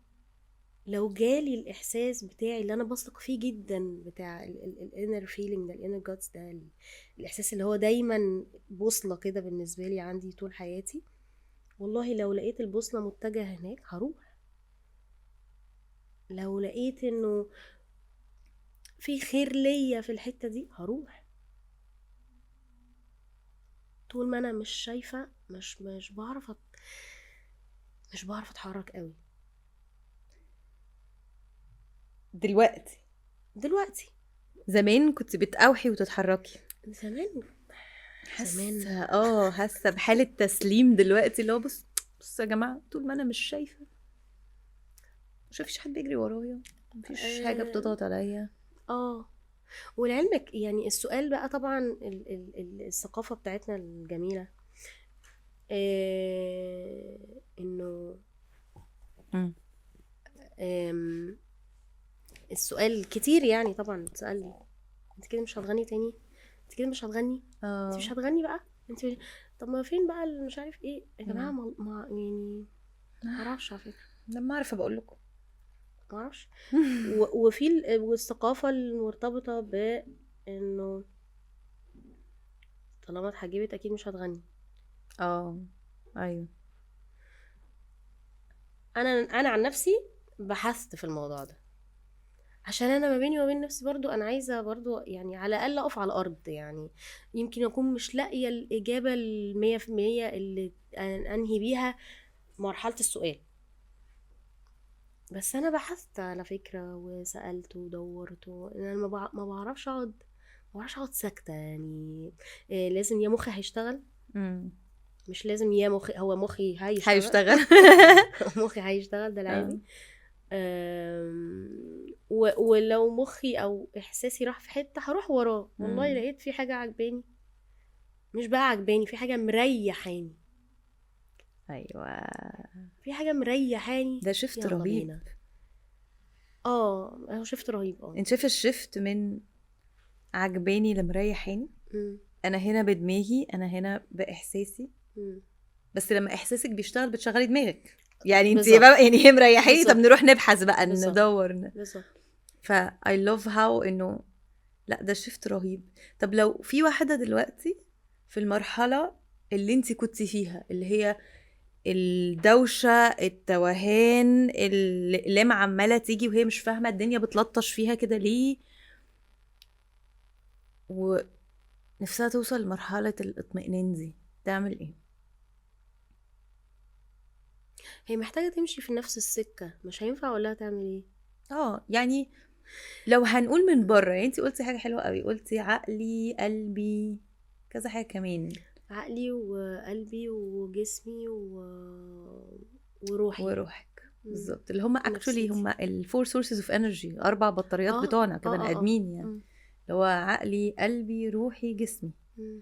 لو جالي الاحساس بتاعي اللي انا بثق فيه جدا بتاع الانر فيلينج ده، الانر جادز ده، الاحساس اللي هو دايما بوصله كده بالنسبه لي عندي طول حياتي، والله لو لقيت البوصله متجهه هناك هروح. لو لقيت انه في خير ليا في الحته دي هروح. طول ما انا مش شايفه مش بعرف اتحرك قوي دلوقتي دلوقتي. زمان كنت بتقاوحي وتتحركي. زمان حاسه بحاله تسليم دلوقتي اللي هو بص يا جماعه، طول ما انا مش شايفه، مفيش حد بيجري ورايا، مفيش حاجه اه, بتضغط عليا. ولعلمك يعني السؤال بقى طبعا الثقافه بتاعتنا الجميله، انه مم. آم، السؤال كتير يعني طبعا بتسألني انت كده مش هتغني تاني، انت كده مش هتغني، انت مش هتغني بقى، انت مش... طب ما فين بقى مش عارف ايه يا جماعه، ما يعني معرفش على فكره. لما اعرف بقول لكم. معرفش. وفي والثقافه المرتبطه بانه طالما اتحجبت اكيد مش هتغني. اه. ايوه. انا عن نفسي بحثت في الموضوع ده، عشان انا ما بيني وبين نفسي برضو انا عايزه برضو يعني على الاقل اقف على الارض. يعني يمكن اكون مش لاقيه الاجابه 100% اللي انهي بيها مرحله السؤال، بس انا بحثت على فكره وسالت ودورت انا ما بعرفش اقعد، ما بعرفش اقعد ساكته يعني. لازم يا مخي هيشتغل، مم. مش لازم يا مخي، هو مخي هيشتغل. هيشتغل. مخي هيشتغل ده اه. العادي. ولو مخي او احساسي راح في حته هروح وراه، والله مم. لقيت في حاجه عجباني، مش بقى عجباني، في حاجه مريحاني، ايوه. في حاجه مريحاني، ده شفت يلا رهيب. بينا. هو شفت رهيب. انت شايفه الشفت من عجباني لمريحاني. مم. انا هنا بدماغي، انا هنا باحساسي، مم. بس لما احساسك بيشتغل بتشغلي دماغك. يعني انت بالظبط. بقى يعني هي مريحاني، طب بالظبط. نروح نبحث بقى بالظبط. ندور بالظبط. ف I love how انه لا ده شفت رهيب. طب لو في واحدة دلوقتي في المرحلة اللي انت كنتي فيها، اللي هي الدوشة، التوهان، الأقلام عمالة تيجي وهي مش فاهمة الدنيا بتلطش فيها كده ليه، ونفسها توصل لمرحلة الاطمئنان دي، تعمل ايه؟ هي محتاجه تمشي في نفس السكه، مش هينفع اقول لها تعمل ايه. يعني لو هنقول من بره، يعني انت قلتي حاجة حلوة قوي، قلتي عقلي، قلبي، كذا حاجة كمان. عقلي وقلبي وجسمي وروحي وروحك بالظبط، اللي هم اكشولي ونفسيتي. هم الفور سورسز اوف انرجي، 4 بطاريات اه بتوعنا اه كبني اه اه ادمين يعني، اللي هو عقلي، قلبي، روحي، جسمي. مم.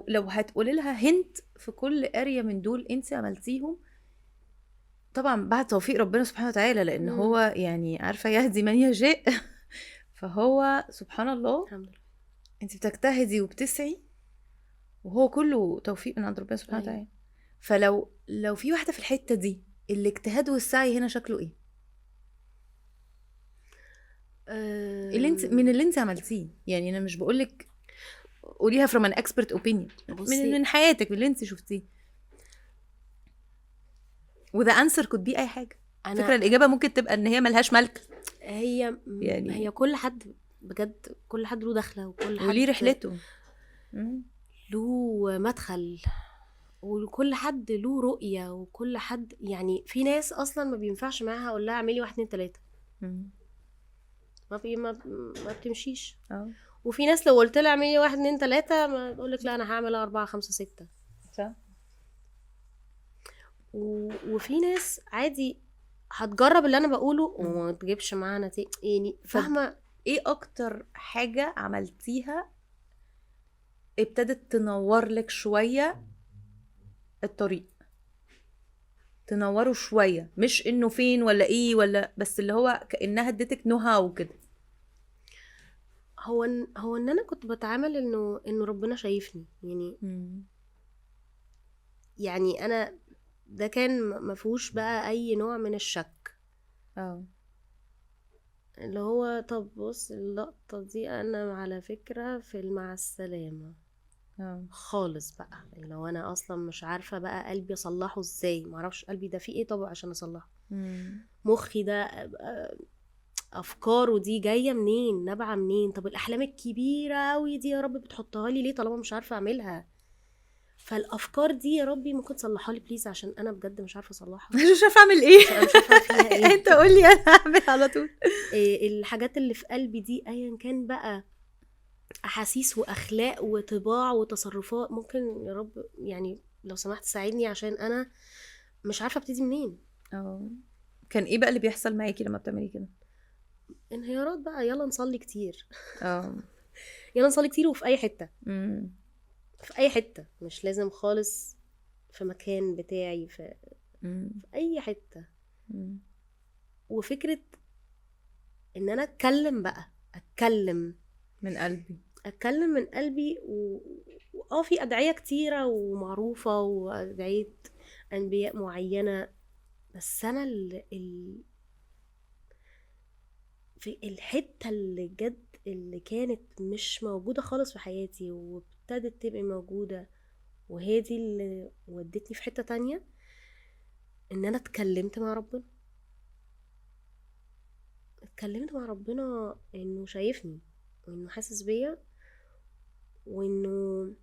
لو هتقولي لها هنت في كل اريا من دول انت عملتيهم، طبعا بعد توفيق ربنا سبحانه وتعالى، لان هو يعني عارفه يهدي من يشاء. فهو سبحان الله الحمد لله. انت بتجتهدي وبتسعي، وهو كله توفيق من عند ربنا سبحانه أيوة. وتعالى. فلو في واحده في الحته دي، الاجتهاد والسعي هنا شكله ايه؟ اللي انت من اللي انت عملتيه، يعني انا مش بقولك قوليها from an expert opinion، من حياتك، من اللي انت شفتيه. وذا انسر could be اي حاجه. فكرة الاجابه ممكن تبقى ان هي ملهاش ملك. يعني هي كل حد بجد، كل حد له دخله، وكل حد وليه رحلته، له مدخل، وكل حد له رؤيه، وكل حد يعني في ناس اصلا ما بينفعش معاها اقول لها اعملي 1 2 3 ما بتمشيش. وفي ناس لو قلت لها اعملي 1 2 3 ما تقول لك لا انا هعمل 4 5 6. صح. وفي ناس عادي هتجرب اللي انا بقوله وما تجيبش معاها نتيجه، يعني فاهمه. ايه اكتر حاجه عملتيها ابتدت تنور لك شويه الطريق، تنوره شويه، مش انه فين ولا ايه ولا بس اللي هو كانها اديتك نو هاو كده؟ هو ان انا كنت بتعامل انه ربنا شايفني، يعني انا ده كان ما فيهوش بقى اي نوع من الشك. اللي هو طب بص اللقطه دي انا على فكره في مع السلامه خالص بقى، لو انا اصلا مش عارفه بقى قلبي اصلحه ازاي، معرفش قلبي ده فيه ايه طبعا عشان اصلحه. مخي ده افكاره دي جايه منين، نابعه منين؟ طب الاحلام الكبيره قوي دي يا رب بتحطها لي ليه طالما مش عارفه اعملها؟ فالافكار دي يا ربي ممكن تصلحها لي بليز، عشان انا بجد مش عارفه اصلحها. مش عارفه اعمل ايه، انا مش عارفه فيها ايه. انت قول لي انا هعمل على طول. الحاجات اللي في قلبي دي ايا كان بقى، احاسيس واخلاق وطباع وتصرفات، ممكن يا رب يعني لو سمحت ساعدني عشان انا مش عارفه ابتدي منين. كان ايه بقى اللي بيحصل معاكي لما بتعملي كده؟ انهيارات بقى، يلا نصلي كتير. يلا نصلي كتير، وفي اي حته. في اي حته، مش لازم خالص في مكان بتاعي، في اي حته. وفكره ان انا اتكلم بقى، اتكلم من قلبي، اتكلم من قلبي. في ادعيه كتيره ومعروفه، وادعيه انبياء معينه، بس انا في الحته اللي جد اللي كانت مش موجوده خالص في حياتي وابتدت تبقى موجوده، وهي دي اللي ودتني في حته تانية، ان انا اتكلمت مع ربنا. اتكلمت مع ربنا انه شايفني، وانه حاسس بيا، وانه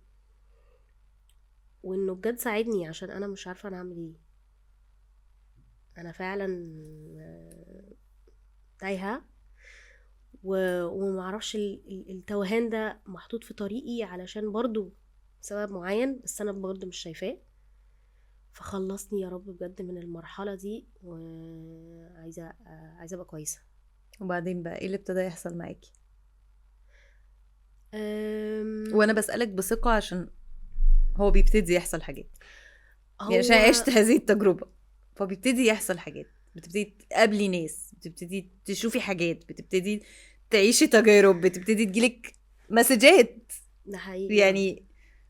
بجد ساعدني، عشان انا مش عارفه انا اعمل ايه. انا فعلا تايهه، ومعرفش التوهان ده محطوط في طريقي علشان برضو سبب معين، بس انا برضو مش شايفاه. فخلصني يا رب بجد من المرحله دي، وعايزه ابقى كويسه. وبعدين بقى ايه اللي ابتدى يحصل معاكي؟ وانا بسألك بثقة عشان هو بيبتدي يحصل حاجات، يعني عشان عشت هذه التجربة. فبيبتدي يحصل حاجات، بتبتدي تقابلي ناس، بتبتدي تشوفي حاجات، بتبتدي تعيشي تجارب، بتبتدي تجيلك مسجات، ده حقيقي، يعني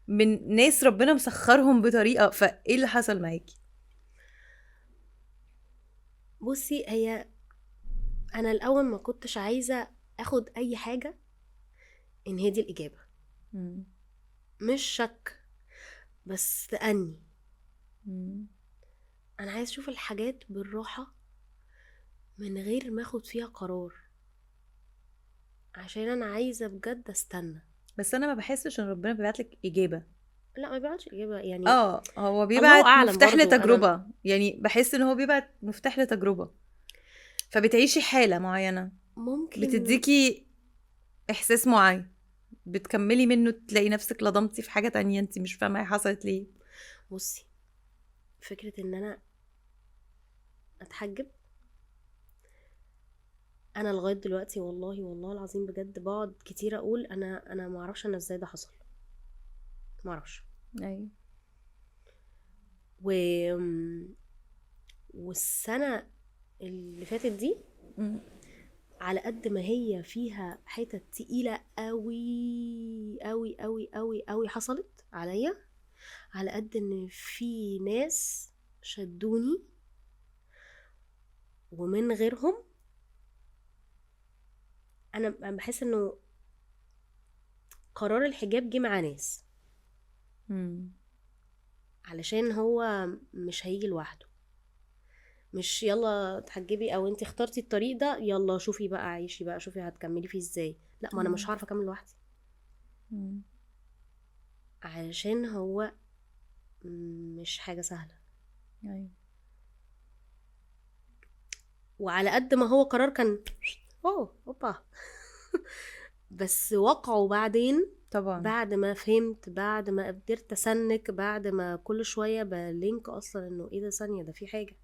من ناس ربنا مسخرهم بطريقة. فايه اللي حصل معاكي؟ بصي، هي انا الاول ما كنتش عايزه اخد اي حاجه ان هي دي الاجابه. مش شك، بس تأني. انا عايز اشوف الحاجات بالراحه من غير ما اخد فيها قرار، عشان انا عايزه بجد استنى. بس انا ما بحسش ان ربنا بيبعتلك اجابه. لا، ما بيبعتش اجابه يعني. هو بيبعت مفتاح لتجربه. يعني بحس ان هو بيبعت مفتاح لتجربه، فبتعيشي حاله معينه، ممكن بتديكي احساس معين، بتكملي منه تلاقي نفسك لضمتي في حاجه تانية انت مش فاهمه هي حصلت ليه. بصي، فكره ان انا اتحجب، انا لغايه دلوقتي والله العظيم بجد بقعد كتير اقول انا ما اعرفش انا ازاي ده حصل، ما اعرفش. ايوه. والسنة اللي فاتت دي مم. على قد ما هي فيها حتت تقيلة قوي قوي قوي قوي قوي حصلت عليا، على قد ان في ناس شدوني ومن غيرهم انا بحس انه قرار الحجاب جه مع ناس مم. علشان هو مش هيجي لوحده، مش يلا تحجبي او انت اخترتي الطريق ده يلا شوفي بقى عيشي بقى شوفي هتكملي فيه ازاي، لا ما انا مش هعرف اكمل لوحدي، مم. علشان هو مش حاجة سهلة. ايوه وعلى قد ما هو قرار كان اوبا بس وقعه بعدين طبعا. بعد ما فهمت، بعد ما قدرت اسنك، بعد ما كل شويه بلينك اصلا انه ايه ده ثانيه ده في حاجه،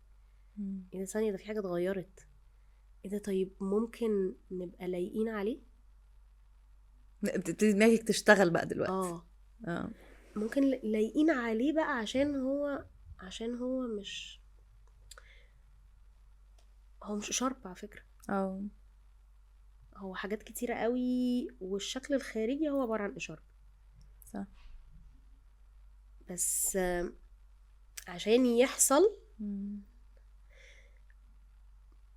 مم. ايه ده ثانيه ده في حاجه اتغيرت، ايه ده طيب ممكن نبقى لايقين عليه. بتبتدي دماغك تشتغل بقى دلوقتي. اه ممكن لايقين عليه بقى عشان هو مش اشارب على فكره، اه هو حاجات كتيره قوي والشكل الخارجي هو عباره عن اشارب صح. بس عشان يحصل مم.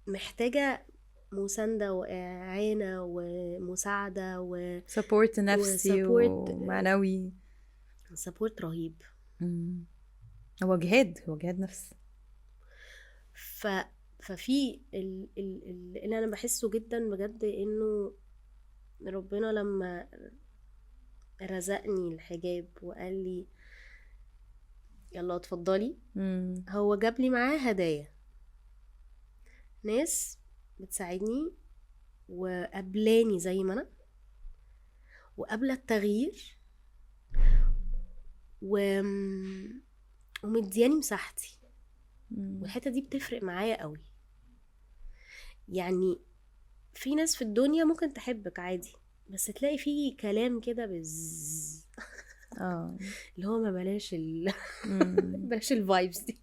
محتاجة مساندة وإعانة ومساعدة سبورت نفسي وسبورت ومعنوي. سبورت رهيب. مم. هو جهاد نفس. ف ففي اللي أنا بحسه جدا بجد إنه ربنا لما رزقني الحجاب وقال لي يلا اتفضلي، مم. هو جاب لي معاه هدايا، ناس بتساعدني وقبلاني زي ما أنا وقبل التغيير ومدياني مساحتي، مم. والحتة دي بتفرق معايا قوي. يعني في ناس في الدنيا ممكن تحبك عادي بس تلاقي فيه كلام كده اه اللي هو ما بلاش مم. بلاش الفايبس دي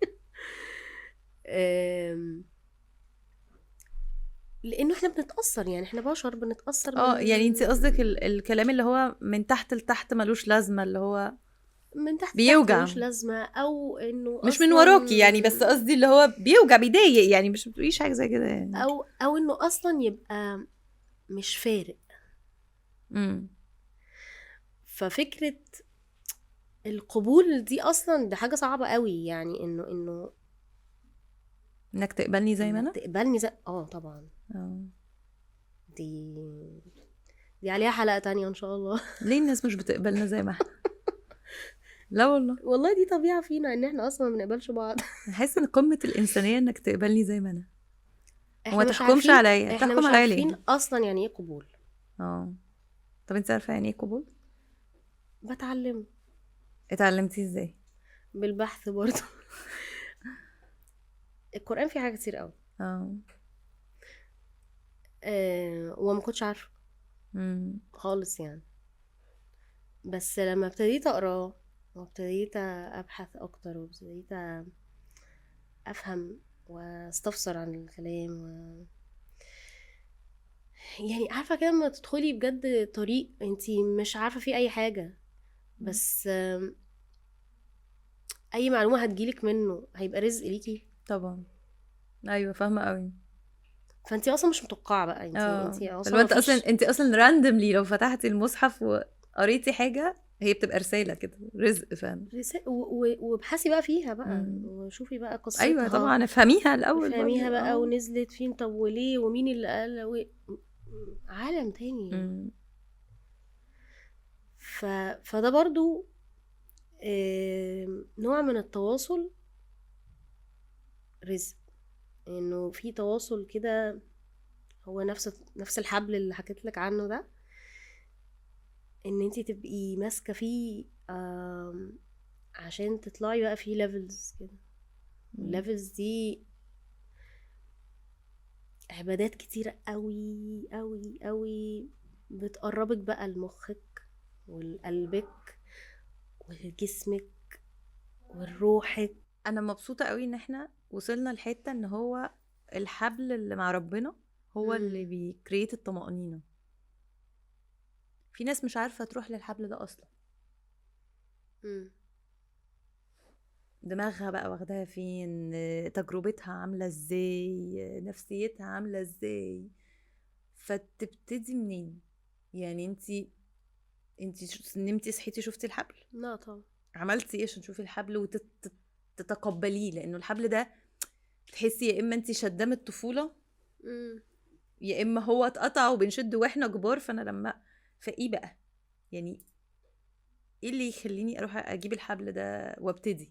لانه احنا بنتأثر، يعني احنا بشر بنتأثر يعني انت قصدك الكلام اللي هو من تحت لتحت ملوش لازمة، اللي هو من تحت بيوجع ملوش لازمة، او انه مش من اصلا وراكي يعني، بس قصدي اللي هو بيوجع بيضايق يعني، مش بتقوليش حاجة زي كده يعني. او انه اصلا يبقى مش فارق. امم ففكرة القبول دي اصلا ده حاجة صعبة قوي، يعني انه انك تقبلني زي ما انك انا. تقبلني زي طبعا اه دي دي عليها حلقة تانية ان شاء الله. ليه الناس مش بتقبلنا زي ما احنا؟ لا والله والله دي طبيعة فينا ان احنا اصلا ما بنقبلش بعض. احس ان قمة الانسانية انك تقبلني زي ما انا، وما احنا مش تحكمش عارفين عليا. احنا تحكم مش عليا عارفين ليه؟ اصلا يعني ايه قبول. اه طب انت عارفة يعني ايه قبول؟ بتعلمه اتعلمتي ازاي؟ بالبحث برضو. القرآن فيه حاجات كتير قوي اه وما كنتش عارفه امم خالص يعني، بس لما ابتديت اقراه وابتديت ابحث اكتر وابتديت افهم واستفسر عن الكلام يعني عارفه كده لما تدخلي بجد طريق انتي مش عارفه فيه اي حاجه، بس اي معلومه هتجيلك منه هيبقى رزق ليكي. طبعا ايوه فاهمة قوي. فانتي اصلا مش متوقعه بقى، انتي فلو اصلا انت اصلا مفيش انت اصلا راندملي لو فتحتي المصحف وقريتي حاجة هي بتبقى رسالة كده، رزق فاهم. وابحثي بقى فيها بقى مم. وشوفي بقى ايوه قصتها طبعا افهميها الاول وفهميها برضه. بقى ونزلت فين طب وليه ومين اللي قال عالم تاني. مم. فده برضو نوع من التواصل رزق، انه في تواصل كده هو نفس الحبل اللي حكيت لك عنه ده، ان انتي تبقي ماسكه فيه عشان تطلعي بقى فيه ليفلز كده. الليفلز دي عبادات كتيرة قوي قوي قوي بتقربك بقى لمخك ولقلبك ولجسمك ولروحك. انا مبسوطه قوي ان احنا وصلنا لحتة ان هو الحبل اللي مع ربنا هو اللي بيكريت الطمأنينة. في ناس مش عارفة تروح للحبل ده اصلا، دماغها بقى واخداها فين، تجربتها عاملة ازاي، نفسيتها عاملة ازاي، فتبتدي منين؟ يعني انتي نمتي صحيتي شفتي الحبل، لا طبعا. عملتي ايه عشان تشوفي الحبل وتتقبليه؟ لانه الحبل ده تحسي يا اما انتي شداه من الطفولة، يا اما هو اتقطع وبنشده واحنا كبار. فانا لما فايه بقى يعني ايه اللي يخليني اروح اجيب الحبل ده وابتدي؟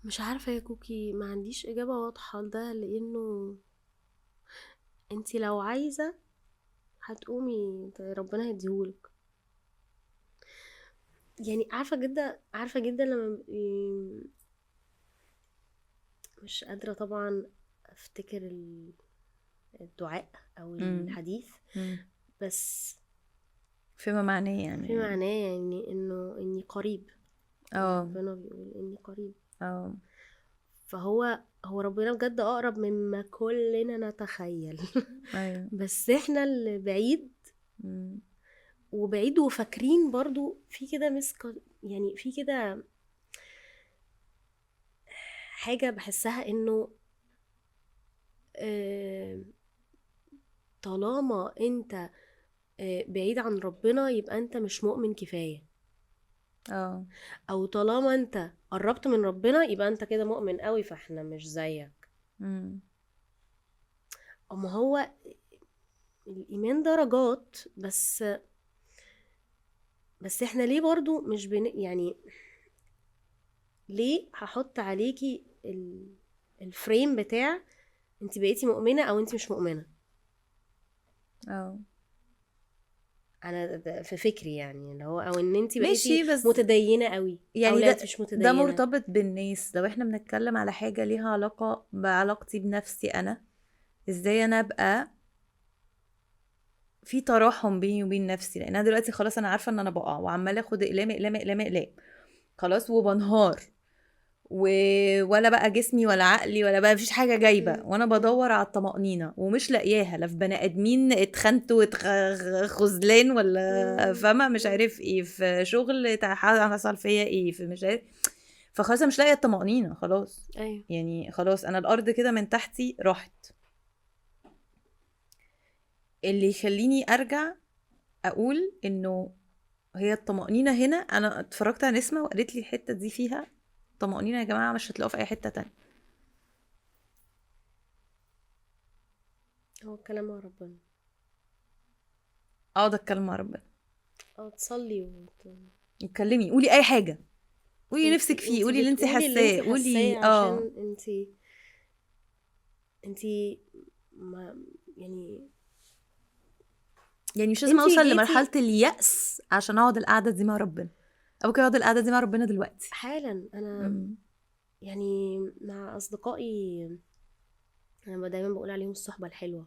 مش عارفة يا كوكي، ما عنديش إجابة واضحة لده، لأنه انتي لو عايزة هتقومي ربنا هيديهولك. يعني عارفة جدا لما مش قادرة طبعا افتكر الدعاء او الحديث، بس فيما معناه يعني في معناه يعني اني قريب. ربنا بيقول اني قريب. فهو ربنا بجد اقرب مما كلنا نتخيل. ايوه. بس احنا اللي بعيد، وبعيد وفاكرين برضو في كده يعني في كده حاجة بحسها انه طالما انت بعيد عن ربنا يبقى انت مش مؤمن كفاية، او طالما انت قربت من ربنا يبقى انت كده مؤمن قوي فاحنا مش زيك. اما هو الايمان درجات، بس احنا ليه برضو مش يعني ليه هحط عليكي الفريم بتاع انت بقيتي مؤمنة او انت مش مؤمنة؟ انا في فكري يعني اللي هو او ان انت بقيتي متدينة قوي يعني او لا مش متدينة. ده مرتبط بالناس. لو احنا بنتكلم على حاجة ليها علاقة بعلاقتي بنفسي انا، ازاي انا ابقى في تراحم بيني وبين نفسي، لان انا دلوقتي خلاص انا عارفة ان انا بقع وعمالة اخد اقلام خلاص وبنهار ولا بقى جسمي ولا عقلي ولا بقى مفيش حاجة جايبة، وانا بدور على الطمأنينة ومش لاقياها، لا في بني ادمين اتخنتوا خذلان ولا فما مش عارف ايه، في شغل حصل فيا ايه، في مش عارف، فخلاص مش لاقيه الطمأنينة خلاص. أيوة. يعني خلاص انا الارض كده من تحتي راحت. اللي يخليني ارجع اقول انه هي الطمأنينة هنا، انا اتفرجت على نسمة وقالت لي الحتة دي فيها طمأنينة يا جماعة مش هتلاقوها في اي حتة تانية. هو الكلام مع ربنا، ده اتكلم مع ربنا، تصلي اتكلمي، قولي اي حاجة، قولي نفسك فيه، قولي اللي انت حاساه، قولي عشان انت ما يعني مش لازم اوصل لمرحلة اليأس عشان اقعد القعدة دي مع ربنا، او كده اقعد القعدة دي مع ربنا دلوقتي حالا. انا يعني مع اصدقائي انا دايما بقول عليهم الصحبة الحلوة.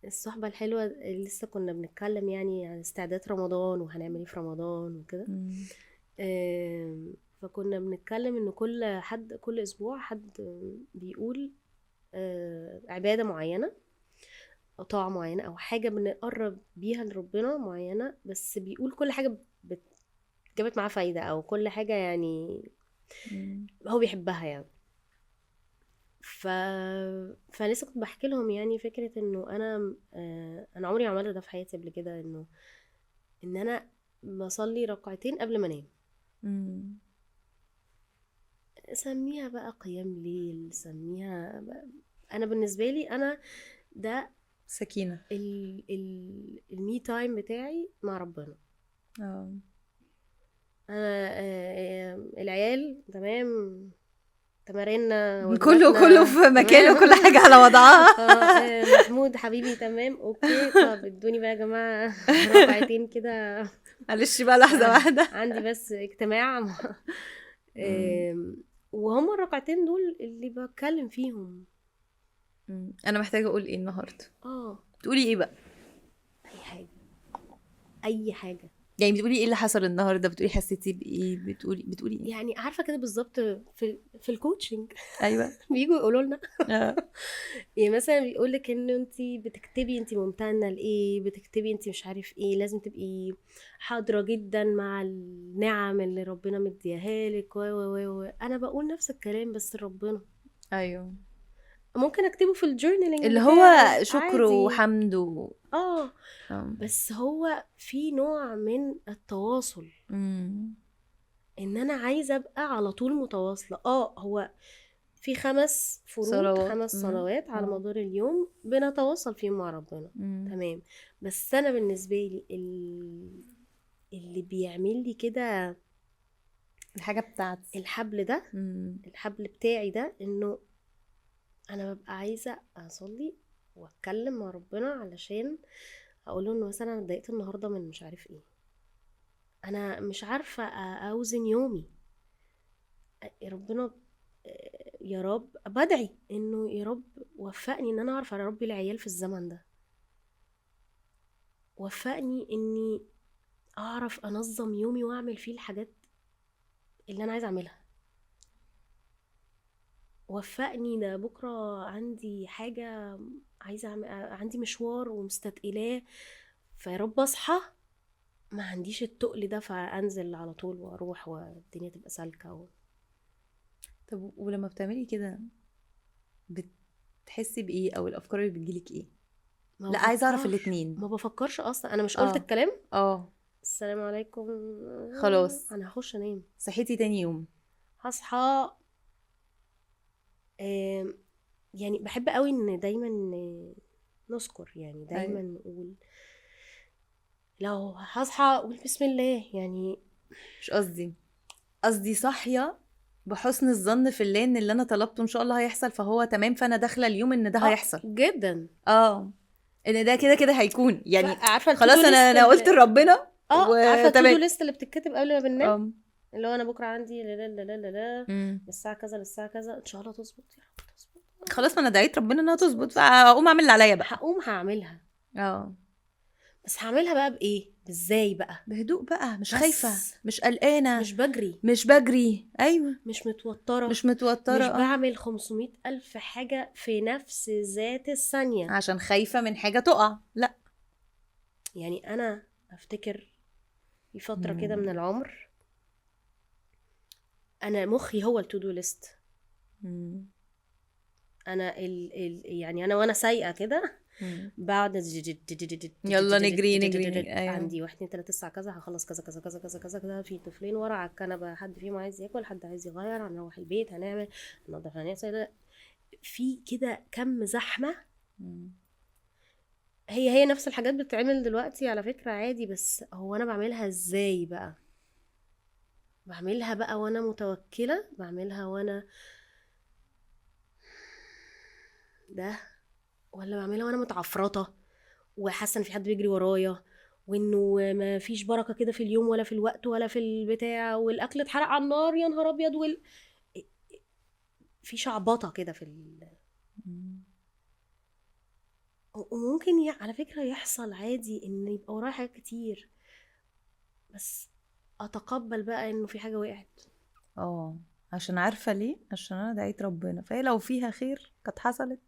الصحبة الحلوة لسه كنا بنتكلم يعني عن استعداد رمضان وهنعمل ايه في رمضان وكده. فكنا بنتكلم ان كل اسبوع حد بيقول عبادة معينة او طاعة معينة او حاجة بنقرب بيها لربنا معينة، بس بيقول كل حاجة جابت معاه فايدة او كل حاجة يعني هو بيحبها يعني. فلسه كنت بحكي لهم يعني فكرة انه انا عمري ما عملت ده في حياتي قبل كده، ان انا بصلي ركعتين قبل ما انام. سميها بقى قيام ليل، سميها بقى. انا بالنسبة لي انا ده سكينة، المي تايم بتاعي مع ربنا. انا العيال تمام، تماريننا كله في مكانه، كل حاجة على وضعها. محمود حبيبي تمام اوكي. طب ادوني بقى يا جماعة ركعتين كده، معلش بقى لحظة واحدة، عندي بس اجتماع. وهم الركعتين دول اللي بتكلم فيهم. انا محتاجة اقول ايه النهاردة؟ تقولي ايه بقى؟ اي حاجة، اي حاجة. يعني بتقولي ايه اللي حصل النهارده؟ بتقولي حسيتي بايه؟ بتقولي ايه؟ يعني عارفه كده بالظبط في الكوتشنج ايوه. بييجوا يقولوا لنا اه. يعني مثلا بيقول لك ان انت بتكتبي انت ممتنه لايه، بتكتبي انت مش عارف ايه، لازم تبقي حاضره جدا مع النعم اللي ربنا مديها لك انا بقول نفس الكلام بس ربنا ايوه، ممكن اكتبه في الجورنالينج اللي هو بتاعي شكر عادي. وحمد اه أم. بس هو في نوع من التواصل، أمم. ان انا عايزه ابقى على طول متواصله. هو في 5 فروض، صلوات. 5 صلوات على اه. مدار اليوم بنتواصل فيهم مع ربنا، أمم. تمام. بس انا بالنسبه لي اللي بيعمل لي كده الحاجه بتاعتي. الحبل ده، أمم. الحبل بتاعي ده، انه انا ببقى عايزه اصلي واتكلم مع ربنا علشان اقول له انه مثلا انا اتضايقت النهارده من مش عارف ايه، انا مش عارفه اوزن يومي. يا ربنا، يا رب بدعي انه يا رب وفقني ان انا اعرف اربي العيال في الزمن ده، وفقني اني اعرف انظم يومي واعمل فيه الحاجات اللي انا عايزه اعملها، وفقني ده بكره عندي حاجه عايزه عندي مشوار ومستثقلاه، فيا رب اصحى ما عنديش التقل ده فانزل على طول واروح والدنيا تبقى سالكه طب ولما بتعملي كده بتحسي بايه، او الافكار اللي بتجيلك ايه؟ ما لا، عايزه اعرف بفكرش الاتنين. ما بفكرش اصلا، انا مش قلت اه. الكلام اه. السلام عليكم، خلاص. انا هخش انام، صحيتي تاني يوم. هصحى. يعني بحب قوي ان دايما نذكر، يعني دايما ايوه. نقول لو هصحى اقول بسم الله يعني. مش قصدي صاحيه بحسن الظن في الله ان اللي انا طلبته ان شاء الله هيحصل، فهو تمام، فانا داخله اليوم ان ده هيحصل. جدا. اه. ان ده كده كده هيكون، يعني عارفه التو دو خلاص انا ليست انا قلت لربنا عارفه التو دو وتمام. ليست اللي بتتكتب قبل ما بننام، اه. اللي هو انا بكره عندي لا لا لا لا لا لا أمم. من الساعه كذا للساعه كذا، ان شاء الله تظبط يا رب تظبط. خلاص، ما انا دعيت ربنا انها تظبط، تظبط فاقوم اعمل اللي عليا بقى. هقوم هعملها، اه. بس هعملها بقى بايه، ازاي بقى؟ بهدوء بقى، مش خايفه، بس مش قلقانه، مش بجري، مش بجري. ايوه. مش متوترة، مش متوتره. مش اه. بعمل 500 ألف حاجة في نفس ذات الثانية. عشان خايفه من حاجه تقع، لا. يعني أنا أفتكر في فترة كده أمم. من العمر أنا مخي هو التو دو ليست. أمم. أنا يعني أنا وأنا سايقة كده أمم. بعد يلا نجري نجري نجري. ايوه. عندي 1 2 3 الساعة كذا هخلص كذا كذا كذا كذا كذا كذا، في طفلين ورا على الكنبة، حد فيهم عايز ياكل، حد عايز يغير، هنروح البيت، هنعمل ننضف، هنغسل، في كده كم زحمة. أمم. هي نفس الحاجات بتتعمل دلوقتي على فكرة عادي، بس هو انا بعملها ازاي بقى؟ بعملها بقى وانا متوكلة، بعملها وانا ده، ولا بعملها وانا متعفرطة وحاسة ان في حد بيجري ورايا، وانه ما فيش بركة كده في اليوم ولا في الوقت ولا في البتاع، والاكل اتحرق على النار يا نهار ابيض في شعبطة كده أمم. وممكن على فكرة يحصل عادي ان يبقى ورايا حاجات كتير، بس اتقبل بقى انه في حاجة وقعت. اه. عشان عارفه ليه؟ عشان انا دعيت ربنا، فهي لو فيها خير كانت حصلت.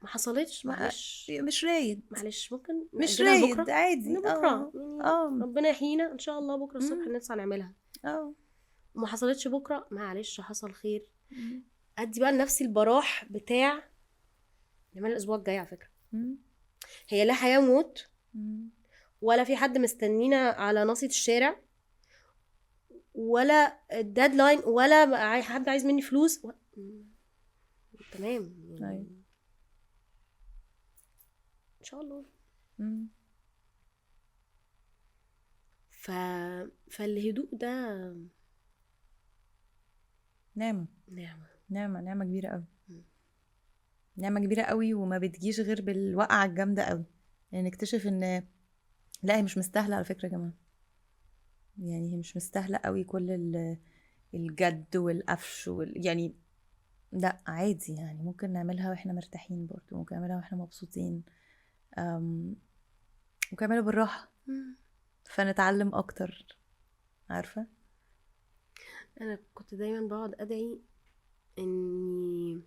ما حصلتش، ما معلش مش رايد. معلش ممكن مش نأجلها رايد، لبكرة، عادي. لبكرة يعني، اه. ربنا يحيينا ان شاء الله بكرة الصبح أمم. نسعى نعملها. اه. وما حصلتش بكرة معلش حصل خير، أمم. ادي بقى لنفسي البراح بتاع نعمل الاسبوع الجاي على فكرة. أمم. هي لا حياة وموت، أمم. ولا في حد مستنينا على ناصية الشارع، ولا ديدلاين، ولا حد عايز مني فلوس تمام أيوة. يعني ان شاء الله. أمم. ف... فالهدوء ده نعمة. نعمة. نعمة كبيرة قوي. مم. نعمة كبيرة قوي، وما بتجيش غير بالوقعة الجامدة قوي. يعني نكتشف ان لا، هي مش مستاهلة على فكرة يا جماعة. يعني هي مش مستاهلة قوي كل الجد والقفش يعني لا، عادي. يعني ممكن نعملها واحنا مرتاحين برضو، ممكن نعملها واحنا مبسوطين. ممكن نعملها بالراحة. مم. فنتعلم اكتر، عارفة. انا كنت دايما بقعد ادعي اني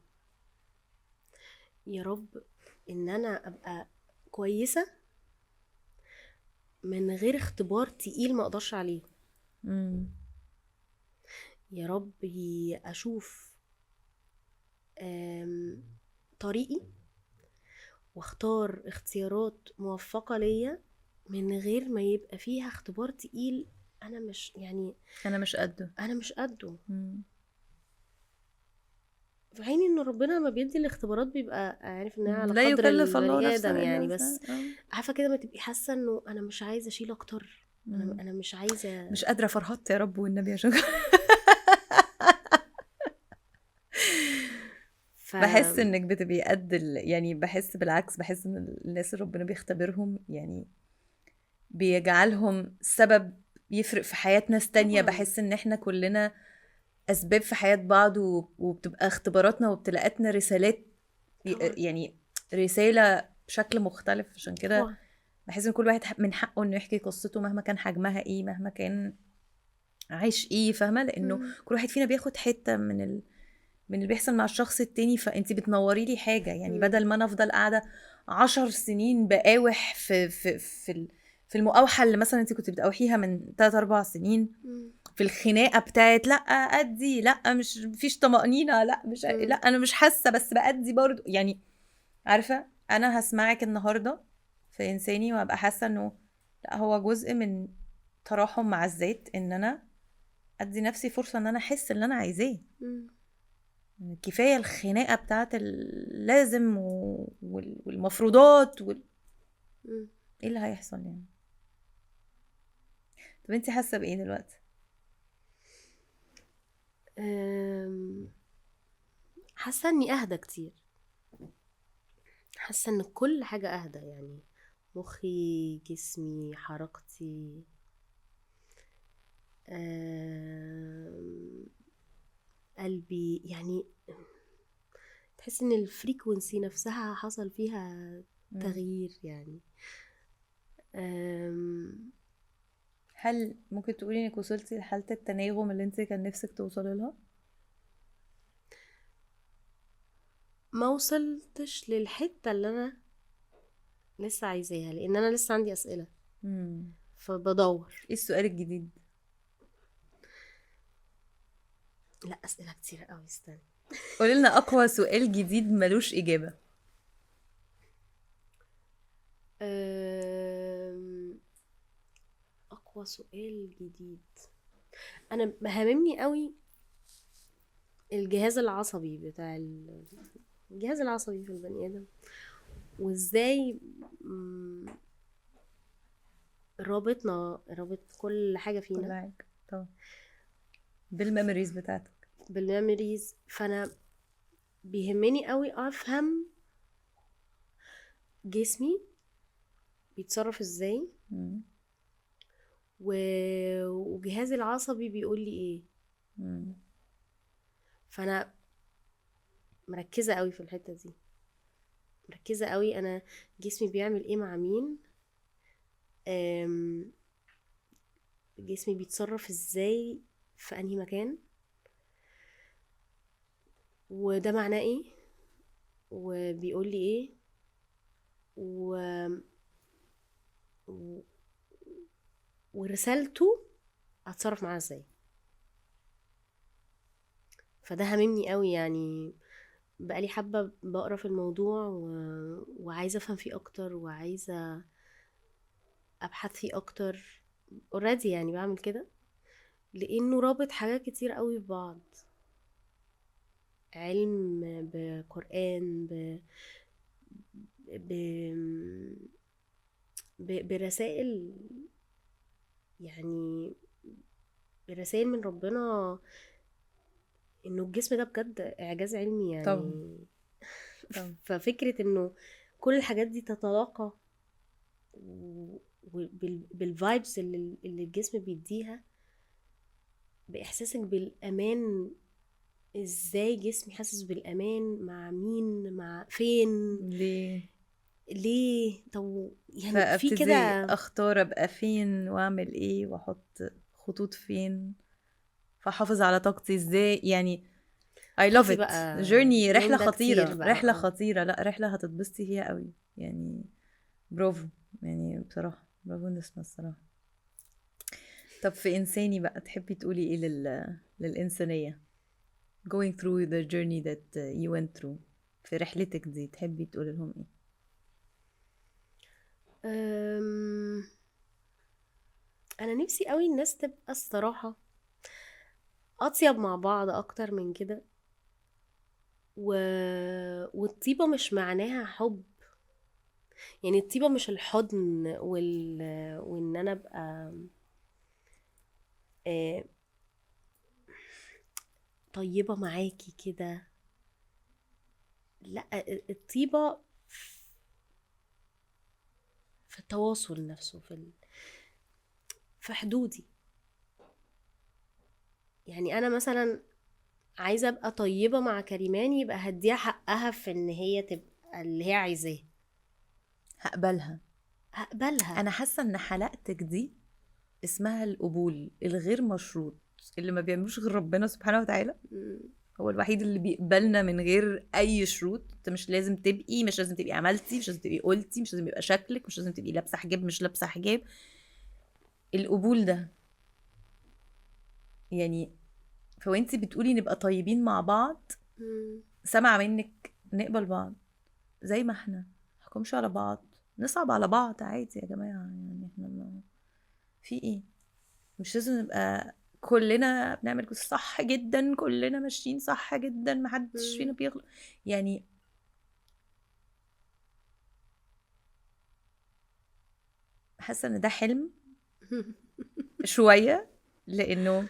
يا رب ان انا ابقى كويسة من غير اختبار تقيل ما اقدرش عليه. مم. يا رب اشوف طريقي واختار اختيارات موفقة ليا من غير ما يبقى فيها اختبار تقيل انا مش يعني انا مش قده. انا مش قده. مم. في حين ان ربنا لما بيدي الاختبارات بيبقى عارف انها على لا قدر يكلف الله البني نفسا ادم الا يعني، وسعها. بس عارفه كده ما تبقي حاسه انه انا مش عايزه اشيل اكتر، انا مش عايزه. مش قادرة، فرهطت يا رب والنبي يا شجر. ف بحس انك بتبقي قد يعني بحس بالعكس، بحس ان الناس اللي ربنا بيختبرهم يعني بيجعلهم سبب يفرق في حياة ناس تانية. طبعا بحس ان احنا كلنا اسباب في حياة بعض، وبتبقى اختباراتنا وابتلاءاتنا رسالات، طبعا يعني رسالة بشكل مختلف. عشان كده طبعا بحس ان كل واحد من حقه انه يحكي قصته مهما كان حجمها ايه، مهما كان عايش ايه، فاهمة؟ لانه مم. كل واحد فينا بياخد حتة من اللي بيحصل مع الشخص التاني. فانتي بتنوري لي حاجة، يعني مم. بدل ما انا افضل قاعدة 10 سنين بقاوح في المقاوحة اللي مثلا انتي كنت بتقاوحيها من 3-4 سنين، مم. في الخناقة بتاعت لا أدي، لا مش فيش طمأنينة، لا مش لا مم. أنا مش حاسة بس بأدي برضو. يعني عارفة، أنا هسمعك النهاردة في إنساني وهبقى حاسة إنه لا، هو جزء من تراحم مع الذات إن أنا أدي نفسي فرصة إن أنا أحس اللي أنا عايزاه. مم. كفاية الخناقة بتاعت اللازم والمفروضات مم. إيه اللي هيحصل يعني؟ طب أنتي حاسة بإيه دلوقتي؟ حاسه اني اهدى كتير، حاسه ان كل حاجه اهدى، يعني مخي، جسمي، حركتي، قلبي، يعني تحس ان الفريكونسي نفسها حصل فيها تغيير يعني. هل ممكن تقولي انك وصلتي لحالة التناغم اللي انت كان نفسك توصلي لها؟ ما وصلتش للحتة اللي انا لسه عايزاها لان انا لسه عندي اسئلة مم. فبدور. ايه السؤال الجديد؟ لا اسئلة كتير قوي، استنى. قولي لنا اقوى سؤال جديد ملوش اجابة. اقوى سؤال جديد، انا هاممني قوي الجهاز العصبي بتاع الجهاز العصبي في البني ادم، وازاي رابط كل حاجة كل فينا حاجة طبعا بالميموريز بتاعتك. بالميموريز. فانا بيهمني قوي افهم جسمي بيتصرف ازاي مم. وجهازي العصبي بيقول لي ايه. مم. فانا مركزة قوي في الحتة دي، مركزة قوي انا جسمي بيعمل ايه مع مين، جسمي بيتصرف ازاي في انهي مكان، وده معناه ايه وبيقول لي ايه و... و... ورسالته هتصرف معاه ازاي. فده هممني قوي يعني، بقالي حابة بقرا في الموضوع وعايزة افهم فيه اكتر وعايزة ابحث فيه اكتر. اوريدي يعني بعمل كده لانه رابط حاجات كتير قوي ببعض، علم بقرآن ب... برسائل، يعني برسائل من ربنا انه الجسم ده بجد اعجاز علمي طبعا يعني. طبعا. ففكرة انه كل الحاجات دي تتلاقى بالفايبس اللي الجسم بيديها، باحساسك بالامان. ازاي جسمي حاسس بالامان مع مين، مع فين، ليه؟ ليه؟ طب يعني في فابتدي كده اختار ابقى فين واعمل ايه واحط خطوط فين، فاحافظ على طاقتي ازاي يعني. I love خدي it. بقى journey، اليوم رحلة ده كتير خطيرة، بقى. رحلة خطيرة، لا رحلة هتتبسطي فيها قوي يعني. برافو، يعني بصراحة برافو نسمة الصراحة. طب في إنساني بقى تحبي تقولي إيه للإنسانية going through the journey that you went through، في رحلتك دي تحبي تقولي لهم إيه؟ أم... انا نفسي قوي الناس تبقى الصراحة اطيب مع بعض اكتر من كده. و... والطيبة مش معناها حب، يعني الطيبة مش الحضن وان انا ابقى آه، طيبة معاكي كده. لا، الطيبة في التواصل نفسه، في حدودي. يعني انا مثلا عايزة ابقى طيبة مع كريمان، يبقى هديها حقها في ان هي تبقى اللي هي عايزاه، هقبلها. هقبلها. أنا حاسة إن حلقتك دي اسمها القبول الغير مشروط، اللي ما بيعملوش غير ربنا سبحانه وتعالى. م- هو الوحيد اللي بيقبلنا من غير اي شروط. انت مش لازم تبقي عملتي، مش لازم تبقي قلتي، مش لازم يبقى شكلك، مش لازم تبقي لابسه حجاب مش لابسه حجاب. القبول ده يعني، فوانتي بتقولي نبقى طيبين مع بعض، م- سامعه منك نقبل بعض زي ما احنا، محكمش على بعض، نصعب على بعض عادي يا جماعه. يعني احنا في ايه؟ مش لازم نبقى كلنا بنعمل صح جدا، كلنا ماشيين صح جدا، محدش فينا م- بيغلط يعني. حاسه ان ده حلم شويه، لانه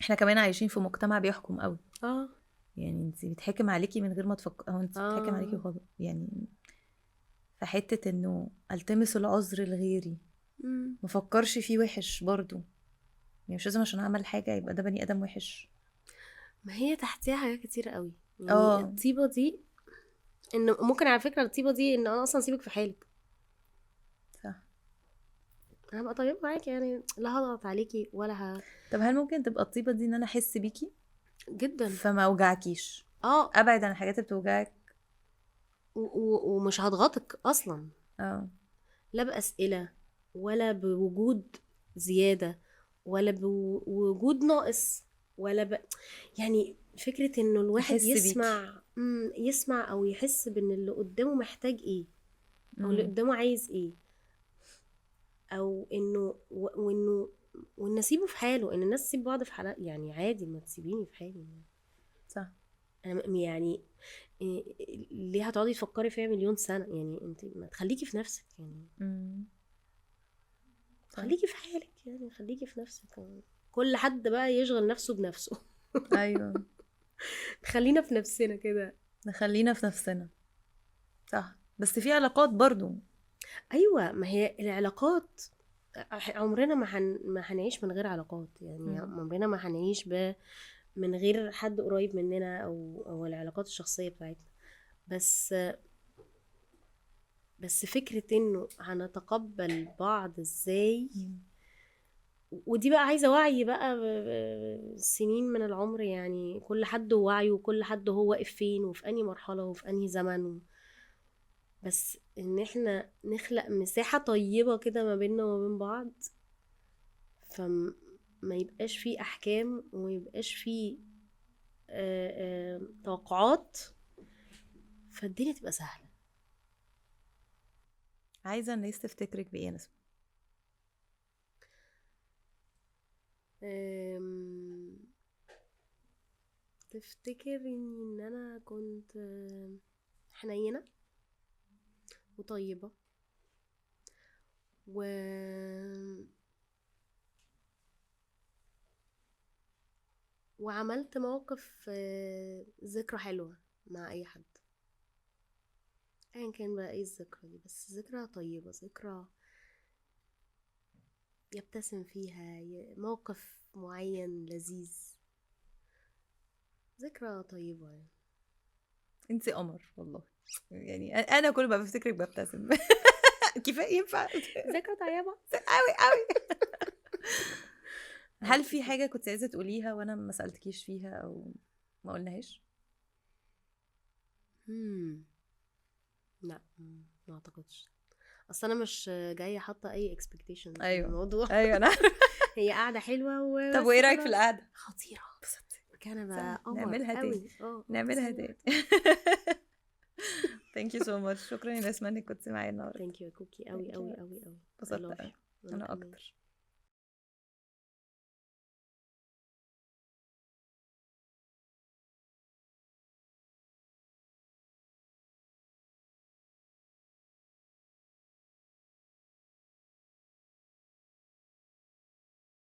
احنا كمان عايشين في مجتمع بيحكم قوي. اه يعني انت بيتحكم عليكي من غير ما تفكر، او انت بيتحكم عليكي اه وخلاص يعني. فحته انه التمس العذر لغيري، م. مفكرش فيه وحش برضو. يعني مش لازم عشان اعمل حاجه يبقى ده بني ادم وحش. ما هي تحتها حاجات كتير قوي، يعني اه الطيبة دي ان ممكن على فكرة الطيبة دي ان انا اصلا اسيبك في حالك، صح. انا هبقى طيبة معاكي، يعني لا هضغط عليكي ولا طب هل ممكن تبقى الطيبه دي ان انا احس بيكي جدا. فما اوجعكيش، اه ابعد عن الحاجات اللي بتوجعك؟ ومش هضغطك اصلا، اه لا بأسئلة ولا بوجود زيادة ولا بوجود ناقص ولا يعني فكرة انه الواحد احس بيكي. يسمع او يحس بان اللي قدامه محتاج ايه، او اللي امم قدامه عايز ايه، او انه وانه وان اسيبه في حاله، ان الناس تسيب بعض في حالها، يعني عادي ما تسيبيني في حالي. صح. انا يعني ليه هتقعدي تفكري فيها مليون سنة؟ يعني انت ما تخليكي في نفسك، يعني امم صح. خليكي في حالك، يعني خليكي في نفسك. كل حد بقى يشغل نفسه بنفسه. ايوه، خلينا في نفسنا كده. نخلينا في نفسنا. صح، بس في علاقات برضو. ايوه، ما هي العلاقات عمرنا ما هنعيش من غير علاقات، يعني مم. عمرنا ما هنعيش من غير حد قريب مننا او العلاقات الشخصيه بتاعتنا. بس بس فكره انه هنتقبل بعض ازاي، مم. ودي بقى عايزه وعي بقى سنين من العمر، يعني كل حد ووعيه، وكل حد هو واقف فين وفي انهي مرحله وفي انهي زمن. بس ان احنا نخلق مساحه طيبه كده ما بيننا وما بين بعض، فما يبقاش فيه احكام وما يبقاش فيه توقعات، فالدنيا تبقى سهله. عايزة الناس تفتكرك بإيه يا نسمة؟ آم، تفتكرني ان انا كنت حنينه وطيبه و... وعملت موقف ذكرى حلوة مع أي حد، أيا كان بقى ايه الذكرى دي، بس ذكرى طيبة، ذكرى يبتسم فيها، موقف معين لذيذ، ذكرى طيبة يعني. انتي قمر والله. يعني انا كل ما بفتكرك ببتسم. كفايه ينفع ذكرى طيبة. قوي قوي. هل في حاجه كنت عايزه تقوليها وانا ما سالتكيش فيها او ما قلناهاش؟ لا ما اعتقدش، اصل انا مش جايه حاطه اي expectations في ايوه الموضوع. ايوه انا هي قاعده حلوه وبس. طب وايه رايك في خلاص. القعده؟ خطيره. كان بقى صح، نعملها تاني. قوي. نعملها تاني. ثانك يو سو ماتش. شكرا يا نسمة انك كنت معايا النهارده. ثانك يو يا كوكي، قوي Thank you. قوي قوي قوي. انبسطت قوي. انا كمان. اكتر.